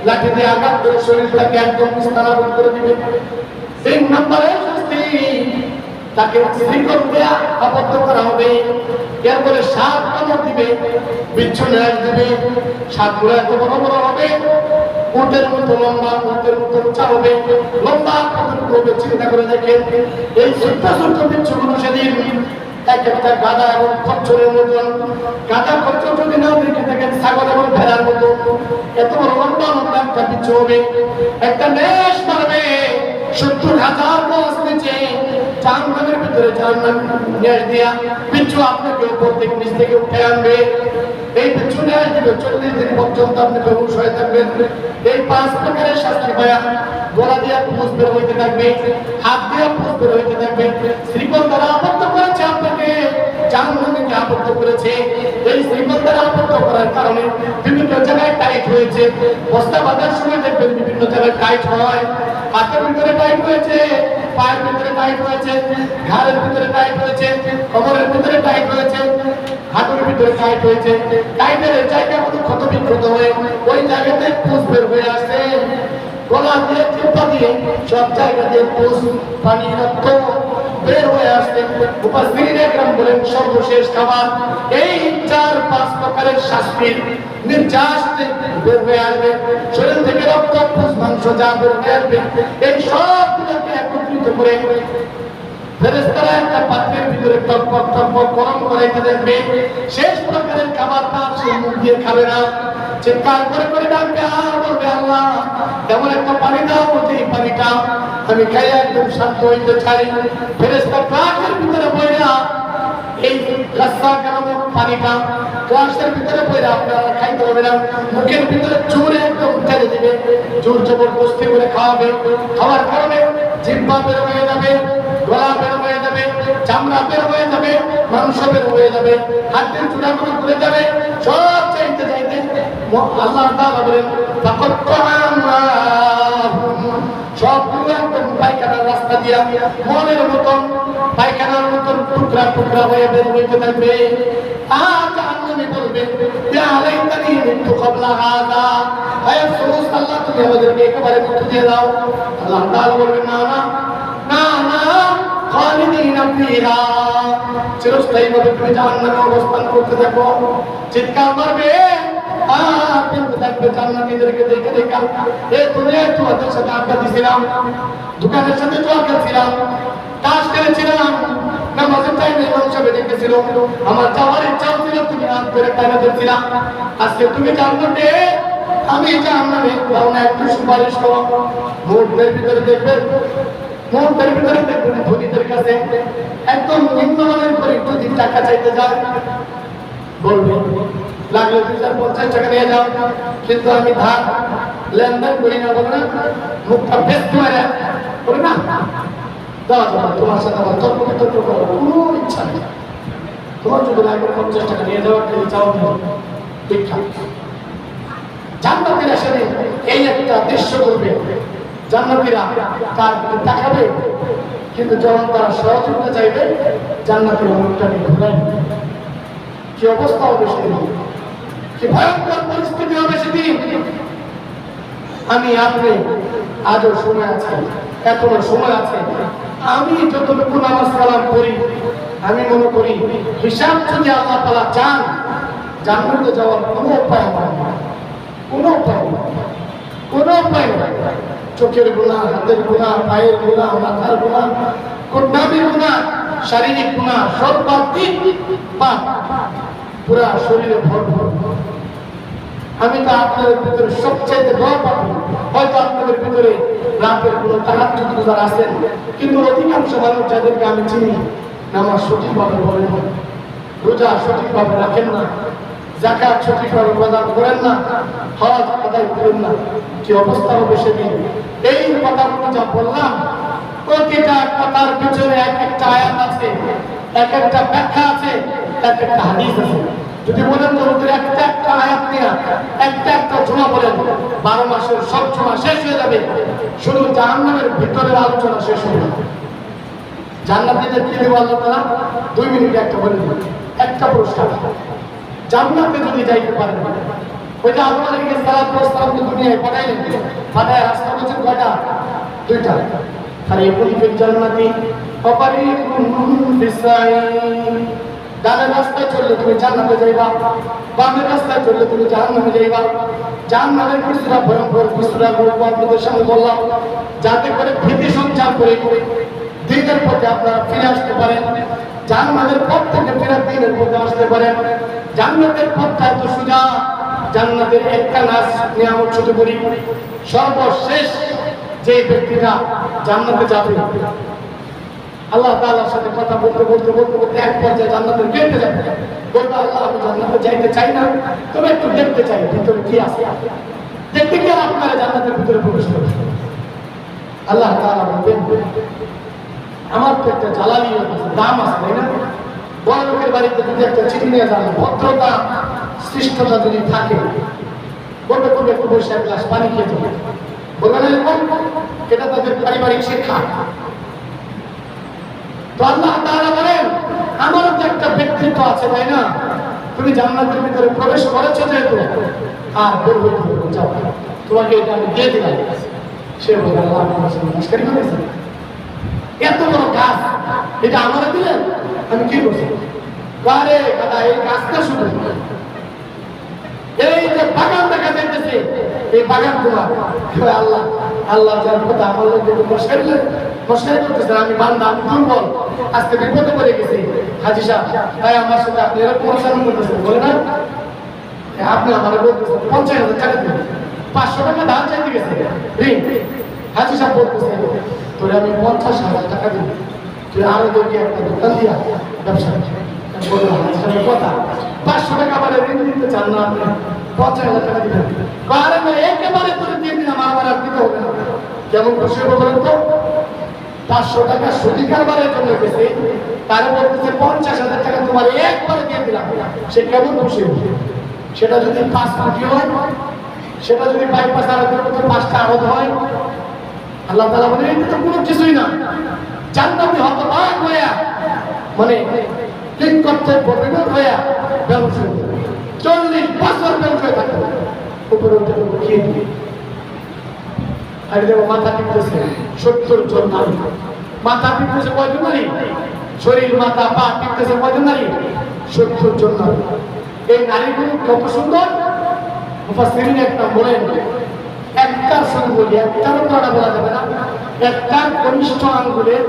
লাঠি দিয়ে আঘাত করে শরীরটাকে একদম স্থানান্তর করে দিবে। 3 নম্বরের শাস্তি, তাকে শিকল দিয়ে আবদ্ধ করা হবে, এরপরে 7 কামড় দিবে, বিচ্ছু নিয়ে দিবে, 7গুলো এত বড় বড় হবে, উটের মতো লম্বা, উটের মতো উঁচা হবে, লম্বা কতটুকু হবে চিন্তা করে দেখেন। এই ছোট্ট ছোট্ট বিচ্ছুগুলো সেদিন এক একটা গাদা এবং খচ্চরের মতন, গাদা খচ্চর যদি না দেখে দেখেন ছাগল এবং ভেড়ার মতো এত বড় লম্বা লম্বা একটা বিচ্ছু হবে, একটা নেশ মারবে 70,000 গজ নিচে, জাহান্নামের ভিতরে জাহান্নাম নেশ দিয়া বিচ্ছু আপনাকে উপর থেকে নিচ থেকে উঠে আনবে। এই বিচ্ছু নেশ দিবে, 40 দিন পর্যন্ত আপনি বেহুশ হয়ে থাকবেন। এই 5 প্রকারের শাস্তি পায়া গলা দিয়া পুষ বের হইতে থাকবে, হাত দিয়া পুষ বের হইতে থাকবে। শ্রীকল দ্বারা আবদ্ধ করেছে আপনাকে, জাহান্নামে আবদ্ধ করেছে। এই শ্রীকল দ্বারা আবদ্ধ করার কারণে বিভিন্ন জায়গায় টাইট হয়েছে, বস্তা বাঁধার সময় দেখবেন বিভিন্ন জায়গায় টাইট হয়, হাতের ভিতরে টাইট হয়েছে, পায়ের ভিতরে টাইট হয়েছে, ঘাড়ের ভিতরে টাইট হয়েছে, কোমরের ভিতরে টাইট হয়েছে, হাঁটুর ভিতরে টাইট হয়েছে। টাইটের জায়গা মতো ক্ষত বিক্ষত হয়ে ওই জায়গাতে পুষ বের হয়ে আসে, গলা দিয়ে চিন্তা দিয়ে সব জায়গা দিয়ে পুষ পানি রক্ত বের হয়ে আসছে। মুফাসসিরিনে একরাম বলেন, সর্বশেষ খাবার এই 4-5 প্রকারের শাস্তির নির্যাস বের হয়ে আসবে, শরীর থেকে রক্ত, পুষ, মাংস যা বের হয়ে আসবে, এই সবগুলোকে একত্রিত করে ফেরেশতারা একটা পাত্রের ভিতরে টকবক টকবক গরম করাইতে দেখবে, শেষ প্রকারের খাবারটা সে মুখ দিয়ে খাবে না, চিৎকার করে করে ডাকবে আর বলবে আল্লাহ এমন একটা পানি দাও যে এই পানিটা আমি খাইয়া একদম শান্ত হইতে চাই। ফেরেশতা ক্লাসের ভিতরে বইরা এই রাস্তা গরম পানিটা ক্লাসের ভিতরে বইরা আপনারা খাইতে হবে না, মুখের ভিতরে জোরে একদম ঢেলে দিবে, জোর জবরদস্তি করে খাওয়াবে। খাওয়ার কারণে জিহ্বা বের হয়ে যাবে, গলা বের হয়ে যাবে, চামড়া বের হয়ে যাবে, মাংস বের হয়ে যাবে, হাতের চূড়াগুলো ঘুরে যাবে, সব চাইতে চাইতে আল্লাহ তাআলা বলেন সবগুলো একদম পায়খানার রাস্তা দিয়া মনের মতন পায়খানার মতন টুকরা টুকরা হয়ে বের হইতে থাকবে। আর জাহান্নামী বলবে ইয়া লাইতানি মিতু ক্বাবলা হাযা, আয় আফসোস আল্লাহ তুমি আমাদেরকে একেবারে মৃত্যু দিয়ে দাও। আল্লাহ তাআলা বলবেন না না না না খালিদিনা ফিহা, চিরস্থায়ীভাবে তুমি জাহান্নামে অবস্থান করতে থাকো। চিৎকার মারবে আর বলতে থাকবে জান্নাতীদেরকে দেখে দেখে এই দুনিয়ায় তোমাদের সাথে আড্ডা দিছিলাম, দোকানের সাথে জোয়া খেলছিলাম, তাস খেলেছিলাম, নামাজের টাইমে ইমাম সাহেব ডেকেছিল, আমার যাওয়ার ইচ্ছাও ছিল, তুমি হাত ধরে টাইনা ধরছিলাম। আজকে তুমি জান্নাতে, আমি জাহান্নামে, দাও না একটু সুপারিশ করো। মুহূর্তের ভিতরে দেখবে, মুহূর্তের ভিতরে দেখবেন ধনীদের কাছে একদম নিম্নমানের করে যদি টাকা চাইতে যায় বলবে লাগলে 250 টাকা নিয়ে যাও, কিন্তু আমি ধার লেনদেন করি না, বলে না মুখটা বেশ মারে বলে না দাও দাও, তোমার সাথে আমার তর্ক বিতর্ক করার কোনো ইচ্ছা নেই, তোমার যদি লাগবে 50 টাকা নিয়ে যাওয়া কিন্তু চাও দীক্ষা। জান্নাতীরা সেদিন এই একটা দৃশ্য করবে, জান্নাতীরা তার দেখাবে, কিন্তু যখন তারা সহযোগিতা চাইবে জান্নাতীরা মুখটা নিয়ে ঘুরায়। কি অবস্থা হবে সেদিন, কি ভয়ঙ্কর পরিস্থিতি হবে সেদিন। আমি আপনি আজও সময় আছে, এখনো সময় আছে। আমি যতটুকু নামাজ কালাম করি, আমি মনে করি হিসাব যদি আল্লাহ তাআলা চান জান্নাতে যাওয়ার কোনো উপায় হয় না, কোনো উপায় নেই, কোনো উপায় নেই। চোখের গুনাহ, হাতের গুনাহ, পায়ের গুনাহ, মাথার গুনাহ, কুটনামির গুনাহ, শারীরিক গুনাহ সব বাদ দিন, পুরা শরীরে ভরপুর। আমি তো আপনাদের ভিতরে সবচেয়ে দোয়া পাবো, হয়তো আপনাদের ভিতরে রাতের কোনো তাহাজ্জুদ গুজার আছেন, কিন্তু অধিকাংশ মানুষ যাদেরকে আমি চিনি নামাজ সঠিকভাবে পড়েন না, রোজা সঠিকভাবে রাখেন না, যাকাত সঠিকভাবে প্রদান করেন না, হজ আদায় করেন না। কি অবস্থা হবে সেদিন? এই কথাগুলো যা বললাম, প্রতিটা কথার পিছনে এক একটা আয়াত আছে, এক একটা ব্যাখ্যা আছে, এক একটা হাদিস আছে। যদি বলেন তো ওদের একটা একটা আয়াত নিয়ে একটা একটা জমা বলেন, 12 মাসের সব জমা শেষ হয়ে যাবে, শুধু জাহান্নামের ভিতরের আলোচনা শেষ হয়ে যাবে। জান্নাতীদের কি দেব আল্লাহ তাআলা? 2 মিনিটে একটা বলে দেব, একটা পুরস্কার। জান্নাতে যদি যাইতে পারেন, ওই যে আদম আলাইহিস সালামকে দুনিয়ায় পাঠাইলেন, পাঠায় রাস্তা বলছেন কয়টা? 2টা। আর এই পরিবেশ জান্নাতি অপারিকুম বিসাইন, ডানের রাস্তায় চললে তুমি জান্নাতে যাইবা, বামের রাস্তায় চললে তুমি জাহান্নামে যাইবা। জাহান্নামের কিছুটা ভয়ঙ্কর, কিছুটা গল্প আপনাদের সামনে বললাম, যাতে করে ভীতি সঞ্চার করে দিনের পথে আপনারা ফিরে আসতে পারেন, জান্নাতের পথ থেকে ফিরে দিনের পথে আসতে পারেন। জান্নাতের পথটা এত সোজা, জান্নাতের একটা নাচ নিয়ামত শুধু করি, সর্বশেষ যে ব্যক্তিটা জান্নাতে যাবে, আল্লাহ তাআলার সাথে কথা বলতে বলতে বলতে বলতে এক পর্যায়ে জান্নাতের গেটে যাবে, বলতে আল্লাহ আমি জান্নাতে যাইতে চাই না, তবে একটু দেখতে চাই ভিতরে কি আছে। দেখতে গিয়ে আপনারা জান্নাতের ভিতরে প্রবেশ করবেন। আল্লাহ তাআলা বলবেন আমার তো একটা জ্বালানি দাম আছে, তাই না? বড় লোকের বাড়িতে যদি একটা চিঠি নিয়ে যান, ভদ্রতা সৃষ্টতা যদি থাকে, বলবে তুমি একটু বসে এক গ্লাস পানি খেয়ে যাবে, বলবেন এরকম, এটা তাদের পারিবারিক শিক্ষা। তো আল্লাহ তাআলা বলেন আমারও তো একটা ব্যক্তিত্ব আছে, তাই না? তুমি জান্নাতের ভিতরে প্রবেশ করেছো যেহেতু, আর বের হইতে হবে, যাও, তোমাকে এটা আমি দিয়ে দিলাম। সে বলে আল্লাহ আমি নমস্কার করেছি, এত বড় গাছ এটা আমারে দিলেন, আমি কি করছি? আরে দাদা এই গাছটা শুধু এই যে বাগান দেখা যাইতেছে, এই বাগান তোমার। আল্লাহ আল্লাহ যার কথা আমার লোকে মশাই করতেছেন, আমি বান্দা, আমি দুর্বল, আজকে বিপদে পড়ে গেছি। হাজি সাহেব ভাই আমার সাথে আপনি এরকম আচরণ করতেছেন, বলে না আপনি আমার বলতেছেন 50,000 টাকা দিন, 500 টাকা ধার চাইতে গেছে ঋণ। হাজি সাহেব বলতেছেন তোরে আমি 50,000 টাকা দিব, তুই আরো তোকে একটা দোকান দিয়া ব্যবসা বললো। হাজি সাহেবের কথা 500 টাকা আমার ঋণ দিতে চান না, আপনি 50,000 টাকা দিবেন। আরে না একেবারে তোরে দিয়ে দিলাম, আমার আর দিতে হবে না। কেমন খুশি হবে বলেন তো? 500 টাকা সুদি কারবারের জন্য গেছে, তার বলতেছে 50,000 টাকা তোমার একবারে দিয়ে দিলাম, সে কেমন খুশি হবে? সেটা যদি 5 কোটি হয়, সেটা যদি বাইপাস আরতের মতো 5টা আরত হয়, আল্লাহ তাআলা বলেন এটা তো কোনো কিছুই না। জান্নাতি হতবাক হইয়া মানে ঠিক কর্তব্য বিমুখ হইয়া ব্যবসা 40 বছর ব্যবসায় থাকবে, উপরে উঠে খেয়ে দিবে। আর দেখো মাথা টিপতেছে 70 জন নারী, মাথা টিপতেছে কয়জন নারী? শরীর মাথা পা টিপতেছে কয়জন নারী? 70 জন নারী। এই নারীগুলো কত সুন্দর! মুফাসসিরিন একটা বলেন, একটার সঙ্গে বলি, একটারও তো বলা যাবে না, একটার কনিষ্ঠ আঙ্গুলের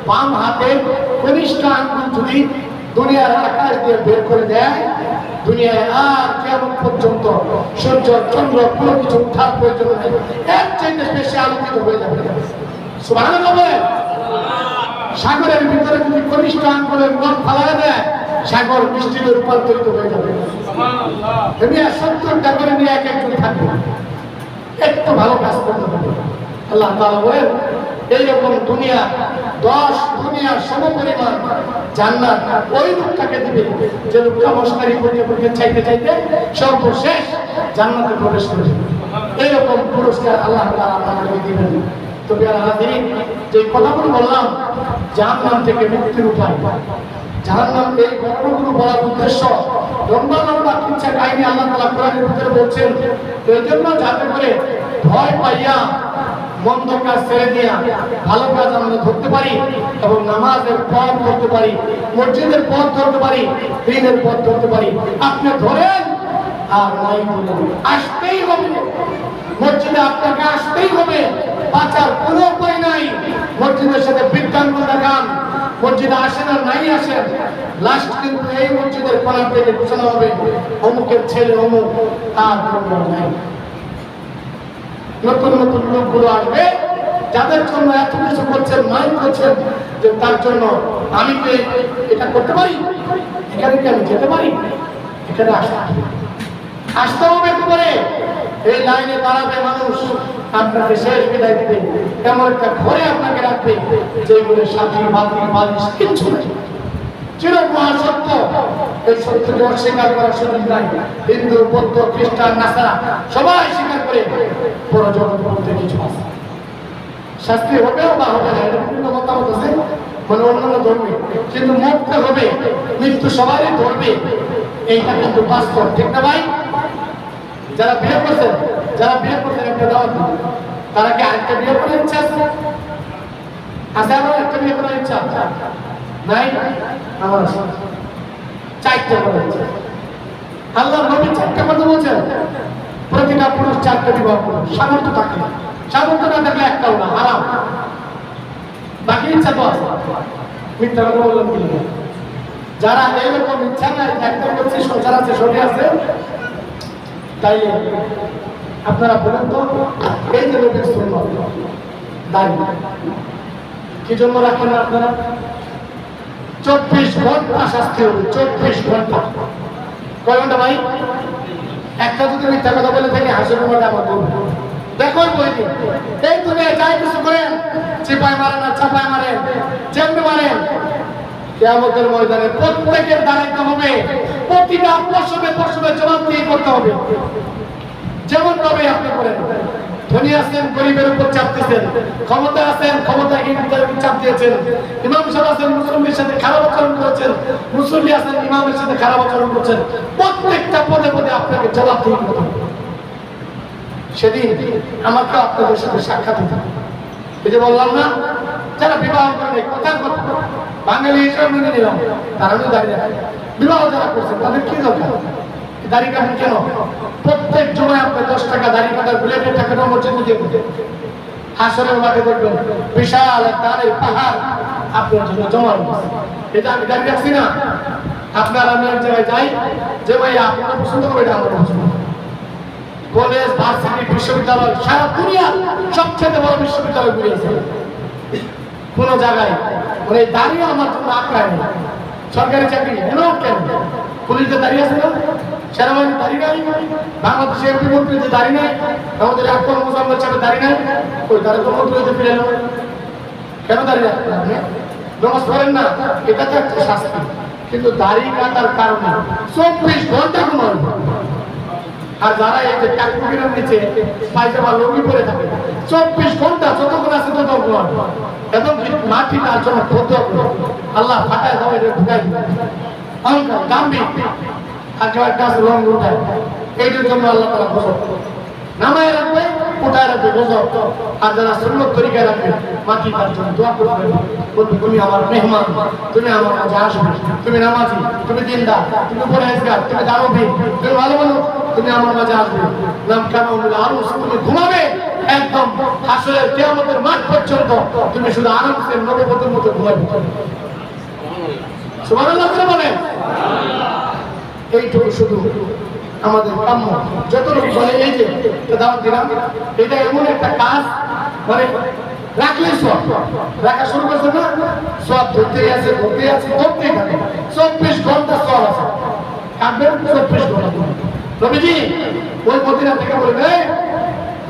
বাম হাতের কনিষ্ঠ আঙ্গুল যদি দুনিয়ার আকাশ দিয়ে বের করে দেয়, দুনিয়ায় আর কেমন পর্যন্ত সূর্য চন্দ্র কোনো কিছু উঠার প্রয়োজন নেই, এর চাইতে বেশি আলোকিত হয়ে যাবে। সুবহানাল্লাহ। সাগরের ভিতরে যদি কনিষ্ঠ আঙ্গুলের নখ ফালা দেয়, সাগর বৃষ্টিতে রূপান্তরিত হয়ে যাবে। এমনি 70টা করে নিয়ে এক একজন থাকবে, একটু ভালো কাজ করতে হবে। আল্লাহ তাআলা বলেন এইরকম দুনিয়া 10 দুনিয়ার সমপরিমাণ জান্নাত ওই লোকটাকে দিবে যে লোকটা মশকারি করতে করতে চাইতে চাইতে সর্বশেষ জান্নাতে প্রবেশ করবে। এইরকম পুরস্কার আল্লাহ তাআলা আমাদেরকে দিবেন। তো প্রিয় হাজিরিন, যে কথাগুলো বললাম জাহান্নাম থেকে মুক্তির উপায়, জাহান্নাম, এই ঘটনাগুলো বলার উদ্দেশ্য লম্বা লম্বা কিচ্ছা কাহিনী আল্লাহ তাআলা কোরআনের ভিতরে বলছেন, এই জন্য যাতে করে ভয় পাইয়া মন্দ কাজ ছেড়ে দিয়া ভালো কাজ আমরা ধরতে পারি এবং নামাজের পথ ধরতে পারি, মসজিদের পথ ধরতে পারি, দ্বীনের পথ ধরতে পারি। আপনি ধরেন আর নাই বলেন, আসতেই হবে মসজিদে, আপনাকে আসতেই হবে, বাঁচার কোনো উপায় নাই। মসজিদের সাথে বিজ্ঞাপন দেখান, মসজিদে আসেন আর নাই আসেন, লাস্ট কিন্তু এই মসজিদের কোণার থেকে ঘোষণা হবে অমুকের ছেলে অমুক, আর কোনো নাই। নতুন নতুন লোকগুলো আসবে যাদের জন্য এত কিছু করছেন, মাইন্ড করছেন যে তার জন্য আমি কি এটা করতে পারি, এখানে কি আমি যেতে পারি, এখানে আসতে হবে একেবারে। এই লাইনে দাঁড়াবে মানুষ, আপনাকে শেষ বিদায় দিবে, এমন একটা ঘরে আপনাকে রাখবে যেগুলো সাথী বাতি বালিশ কিচ্ছু নেই, চির মহাসত্য। এই সত্যকে অস্বীকার করার সুযোগ নাই। হিন্দু, বৌদ্ধ, খ্রিস্টান, নাসারা সবাই স্বীকার করে বড় জগৎ বলতে কিছু আছে। শাস্তি হবেও বা হবে না, এটা বিভিন্ন মতামত আছে, মানে অন্যান্য ধর্মে, কিন্তু মরতে হবে, মৃত্যু সবারই ধরবে, এইটা কিন্তু বাস্তব, ঠিক না ভাই? যারা বিয়ে করছেন একটা দাওয়াত দিন, তারা কি আরেকটা বিয়ে করার ইচ্ছা আছে? আছে আমার একটা বিয়ে করার ইচ্ছা নাই? আমার 4টা করার ইচ্ছা। আল্লাহ নবী 4টা কথা বলছেন, প্রতিটা পুরুষ 4টা বিবাহ করবে, সামর্থ্য থাকে, সামর্থ্য না থাকলে একটাও না, হারাম। বাকি ইচ্ছা তো আছে, মিথ্যা কথা বললাম কি? যারা এইরকম ইচ্ছা নাই, একটা করছে, সংসার আছে, শরীর আছে, তাইলে আপনারা বলেন তো, এই যে লোকের সুন্নাত দাঁড়িয়ে কি জন্য রাখেন না আপনারা? 24 ঘন্টা শাস্তি হবে, 24 ঘন্টা। কয় ঘন্টা ভাই? একটা যদি মিথ্যা কথা বলে থাকে হাসির মধ্যে আমার বলবো, দেখো বই দিন, এই দুনিয়া যাই কিছু করেন, চিপায় মারেন আর চাপায় মারেন, যেমনি মারেন, কিয়ামতের ময়দানে প্রত্যেকের দাঁড়াইতে হবে, প্রতিটা প্রসবে প্রসবে জবাব দিয়ে করতে হবে। যেমন ভাবে আপনি করেন, ধনী আছেন গরিবের উপর চাপ দিয়েছেন, ক্ষমতা আছেন ক্ষমতাহীনদের চাপ দিয়েছেন, ইমাম সাহেব আছেন মুসল্লির সাথে খারাপ আচরণ করেছেন, মুসল্লি আছেন ইমামের সাথে খারাপ আচরণ করছেন, প্রত্যেকটা পদে পদে আপনাকে জবাব দিতে হবে। সেদিন আমাকে আপনাদের সাথে সাক্ষাৎ হতে হবে। এই যে বললাম না, যারা বিবাহ করেন, কথার কথা বাঙালি হিসেবে মেনে নিলাম, তারা দাঁড়িয়ে রাখে, বিবাহ যারা করছেন তাদের কি দরকার দাড়ি কাটেন কেন? প্রত্যেক জমায় আপনি 10 টাকা দাড়ি কাটার বুলেটের টাকাটা মসজিদে দিয়ে দিতেন, হাসরের মাঠে দেখবেন বিশাল এক দানের পাহাড় আপনার জন্য জমা হয়েছে। এটা আমি দাঁড়িয়ে রাখছি না, আপনার আমি এক জায়গায় যাই যে ভাই আপনারা পছন্দ করে এটা আমার পছন্দ। কলেজ, ভার্সিটি, বিশ্ববিদ্যালয়, সারা দুনিয়া সবচেয়ে বড় বিশ্ববিদ্যালয় ঘুরিয়েছে। কোন জায়গায় মানে দাঁড়িয়ে আমার জন্য আটকায় নেই। সরকারি চাকরি কেন কেন পুলিশদের দাঁড়িয়ে আছে না, সেনাবাহিনী দাঁড়িয়ে নাই, বাংলাদেশের এমপি মন্ত্রীদের দাঁড়িয়ে নাই, আমাদের আকবর মুজাম্মেল সাহেব দাঁড়িয়ে নাই, ওই তারা তো মন্ত্রী হতে ফিরে এলো। কেন দাঁড়িয়ে রাখবেন আপনি? নামাজ পড়েন না, এটা তো একটা শাস্তি। কিন্তু দাঁড়িয়ে কাটার কারণে 24 ঘন্টা ঘুমানো। আর যারা এই যে টাকুকির নিচে পায়জামা লুঙ্গি পরে থাকে 24 ঘন্টা যতক্ষণ আছে ততক্ষণ, এবং মাটি তার জন্য আল্লাহ ফাটায় দাও, এটা ঢুকাই দিবে অহংকার গাম্ভীর আর কেউ একটা আছে রং উঠায়, এইটার জন্য আল্লাহ তাআলা গজব নামায় রাখবে, উঠায় রাখবে গজব। আর যারা সুন্নত তরিকায় রাখবে মাটি তার জন্য দোয়া করবে, বলবে তুমি আমার মেহমান, তুমি আমার কাছে আসবে, তুমি নামাজি, তুমি দিনদার, তুমি পরহেজগার, তুমি দানবী, তুমি ভালো মানুষ, তুমি আমার কাছে আসবে। নাম কেমন আরো তুমি ঘুমাবে একদম আসলে কিয়ামতের মাঠ পর্যন্ত, তুমি শুধু আরামসে নববধূর মতো ঘুমাবে। সুবহানাল্লাহ করে বলেন। এইটুকু শুধু আমাদের কাম্য। যতটুকু বলে এই যে দাওয়াত দিলাম, এটা এমন একটা কাজ মানে রাখলে সব রাখা শুরু করছে না, সব ধরতেই আছে ধরতেই আছে ধরতেই থাকে, 24 ঘন্টা সব আছে কাটবেন 24 ঘন্টা। নবীজি ওই মদিনা থেকে বলবে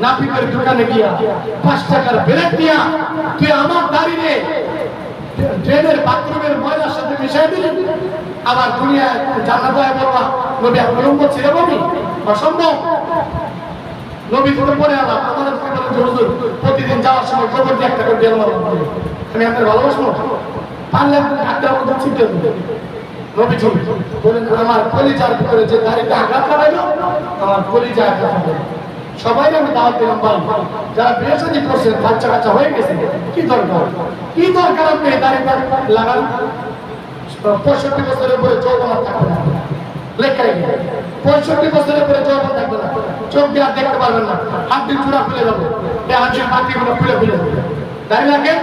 নাপিতের দোকানে গিয়া 5 টাকার ব্রেড দিয়া তুই আমার দাঁড়িয়ে ট্রেনের বাথরুমের ময়লার সাথে মিশাই দিলেন, আবার দুনিয়ায় জান্নাতে বলবা নবী আপনি উম্মত ছিলেন নবী? অসম্ভব। নবী করে পড়ে আলাম আমাদের হুজুর প্রতিদিন যাওয়ার সময় খবর দিয়ে একটা করে দিলাম, আমি আপনার ভালোবাসবো পারলে ডাক্তার মধ্যে ছিটে দেবো। নবীজি বলেন আমার কলিজার ভিতরে যে দাড়িটা আঘাত লাগাইলো, আমার কলিজা আঘাত লাগাইলো। সবাই আমি দাওয়াত দিলাম ভাই, যারা বিয়ে শাদী করছেন বাচ্চা কাচ্চা হয়ে গেছে, কি দরকার আপনি এই দাড়িটা লাগান? 65 বছরের পরে যৌবন থাকবে না, লেখাই 65 বছরের পরে যৌবন থাকবে না, চোখ দিয়ে আর দেখতে পারবেন না, হাড্ডির চূড়া খুলে যাবে, এই হাড্ডির বাটিগুলো খুলে ফেলে যাবে। দাড়ি লাগে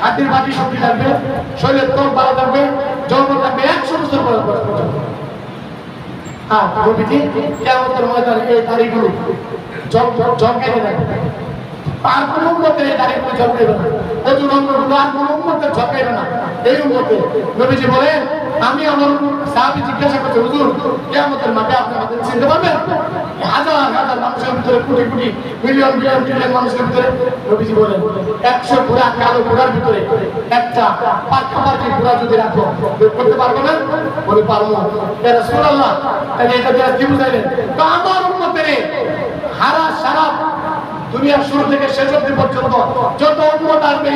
হাড্ডির বাটি শক্তি লাগবে, শরীরের ত্বক ভালো থাকবে, যৌবন থাকবে 100 বছর পর্যন্ত। আর নবীজি কিয়ামতের ময়দানে এই দাড়িগুলো জমকাইতে থাকবে, আর কোনো উম্মতের এই দাড়িগুলো জমকাইবে না, অজুর অঙ্গগুলো আর কোনো উম্মতের জমকাইবে না। এই উম্মতে নবীজি বলেন আমি আমার সাহাবী জিজ্ঞাসা করছে হুজুর কিয়ামতের মাঠে আপনি আমাদের চিনতে পারবেন? হাজার হাজার মানুষের ভিতরে, crore crore million million trillion মানুষের ভিতরে নবীজি বলেন 100 ঘোড়া কালো ঘোড়ার ভিতরে একটা পাট্টাপাটি ঘোড়া যদি রাখো বের করতে পারবে না? বলে পারবো। ইয়া রাসূলুল্লাহ তাহলে এটা দিয়ে কি বুঝাইলেন? তো আমার উম্মতের হারা সারা দুনিয়ার শুরু থেকে শেষ অবধি পর্যন্ত যত উম্মত আসবে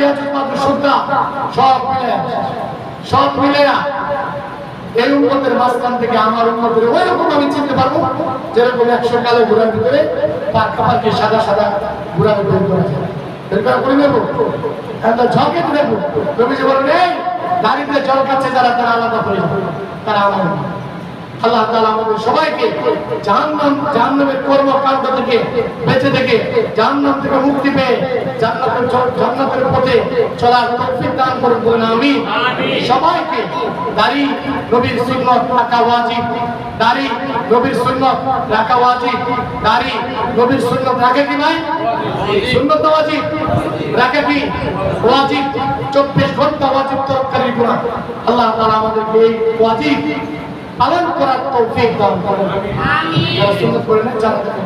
সব মিলে এই উম্মতের মাঝখান থেকে আমার উম্মতের ওই রকম আমি চিনতে পারবো যেরকম 100 কালো ঘোড়ার ভিতরে পাট্টাপাটি সাদা সাদা ঘোড়া বের করা যায়, বের করা করে নেবো, একটা ঝকে নেবো। নবীজি বলেন এই দাড়িতে জল খাচ্ছে যারা, তারা আলাদা হয়ে যাবে, তারা আমার। আল্লাহ তাআলা আমাদের সবাইকে জাহান্নামের কর্মকাণ্ড থেকে বেঁচে থেকে জাহান্নাম থেকে মুক্তি পেয়ে জান্নাতের পথে চলার তৌফিক দান করুন, বলেন আমিন। সবাইকে দাড়ি নবীর সুন্নাত রাখা ওয়াজিব, দাড়ি নবীর সুন্নাত রাখা ওয়াজিব, দাড়ি নবীর সুন্নাত রাখে কি ভাই? সুন্নাত ওয়াজিব, রাখে কি ওয়াজিব, 24 ঘন্টা ওয়াজিব তরকারি গুনাহ। আল্লাহ তাআলা আমাদেরকে এই ওয়াজিব পালন করার তৌফিক দান করুন। আমিন। সুন্নাত করে না জান্নাতে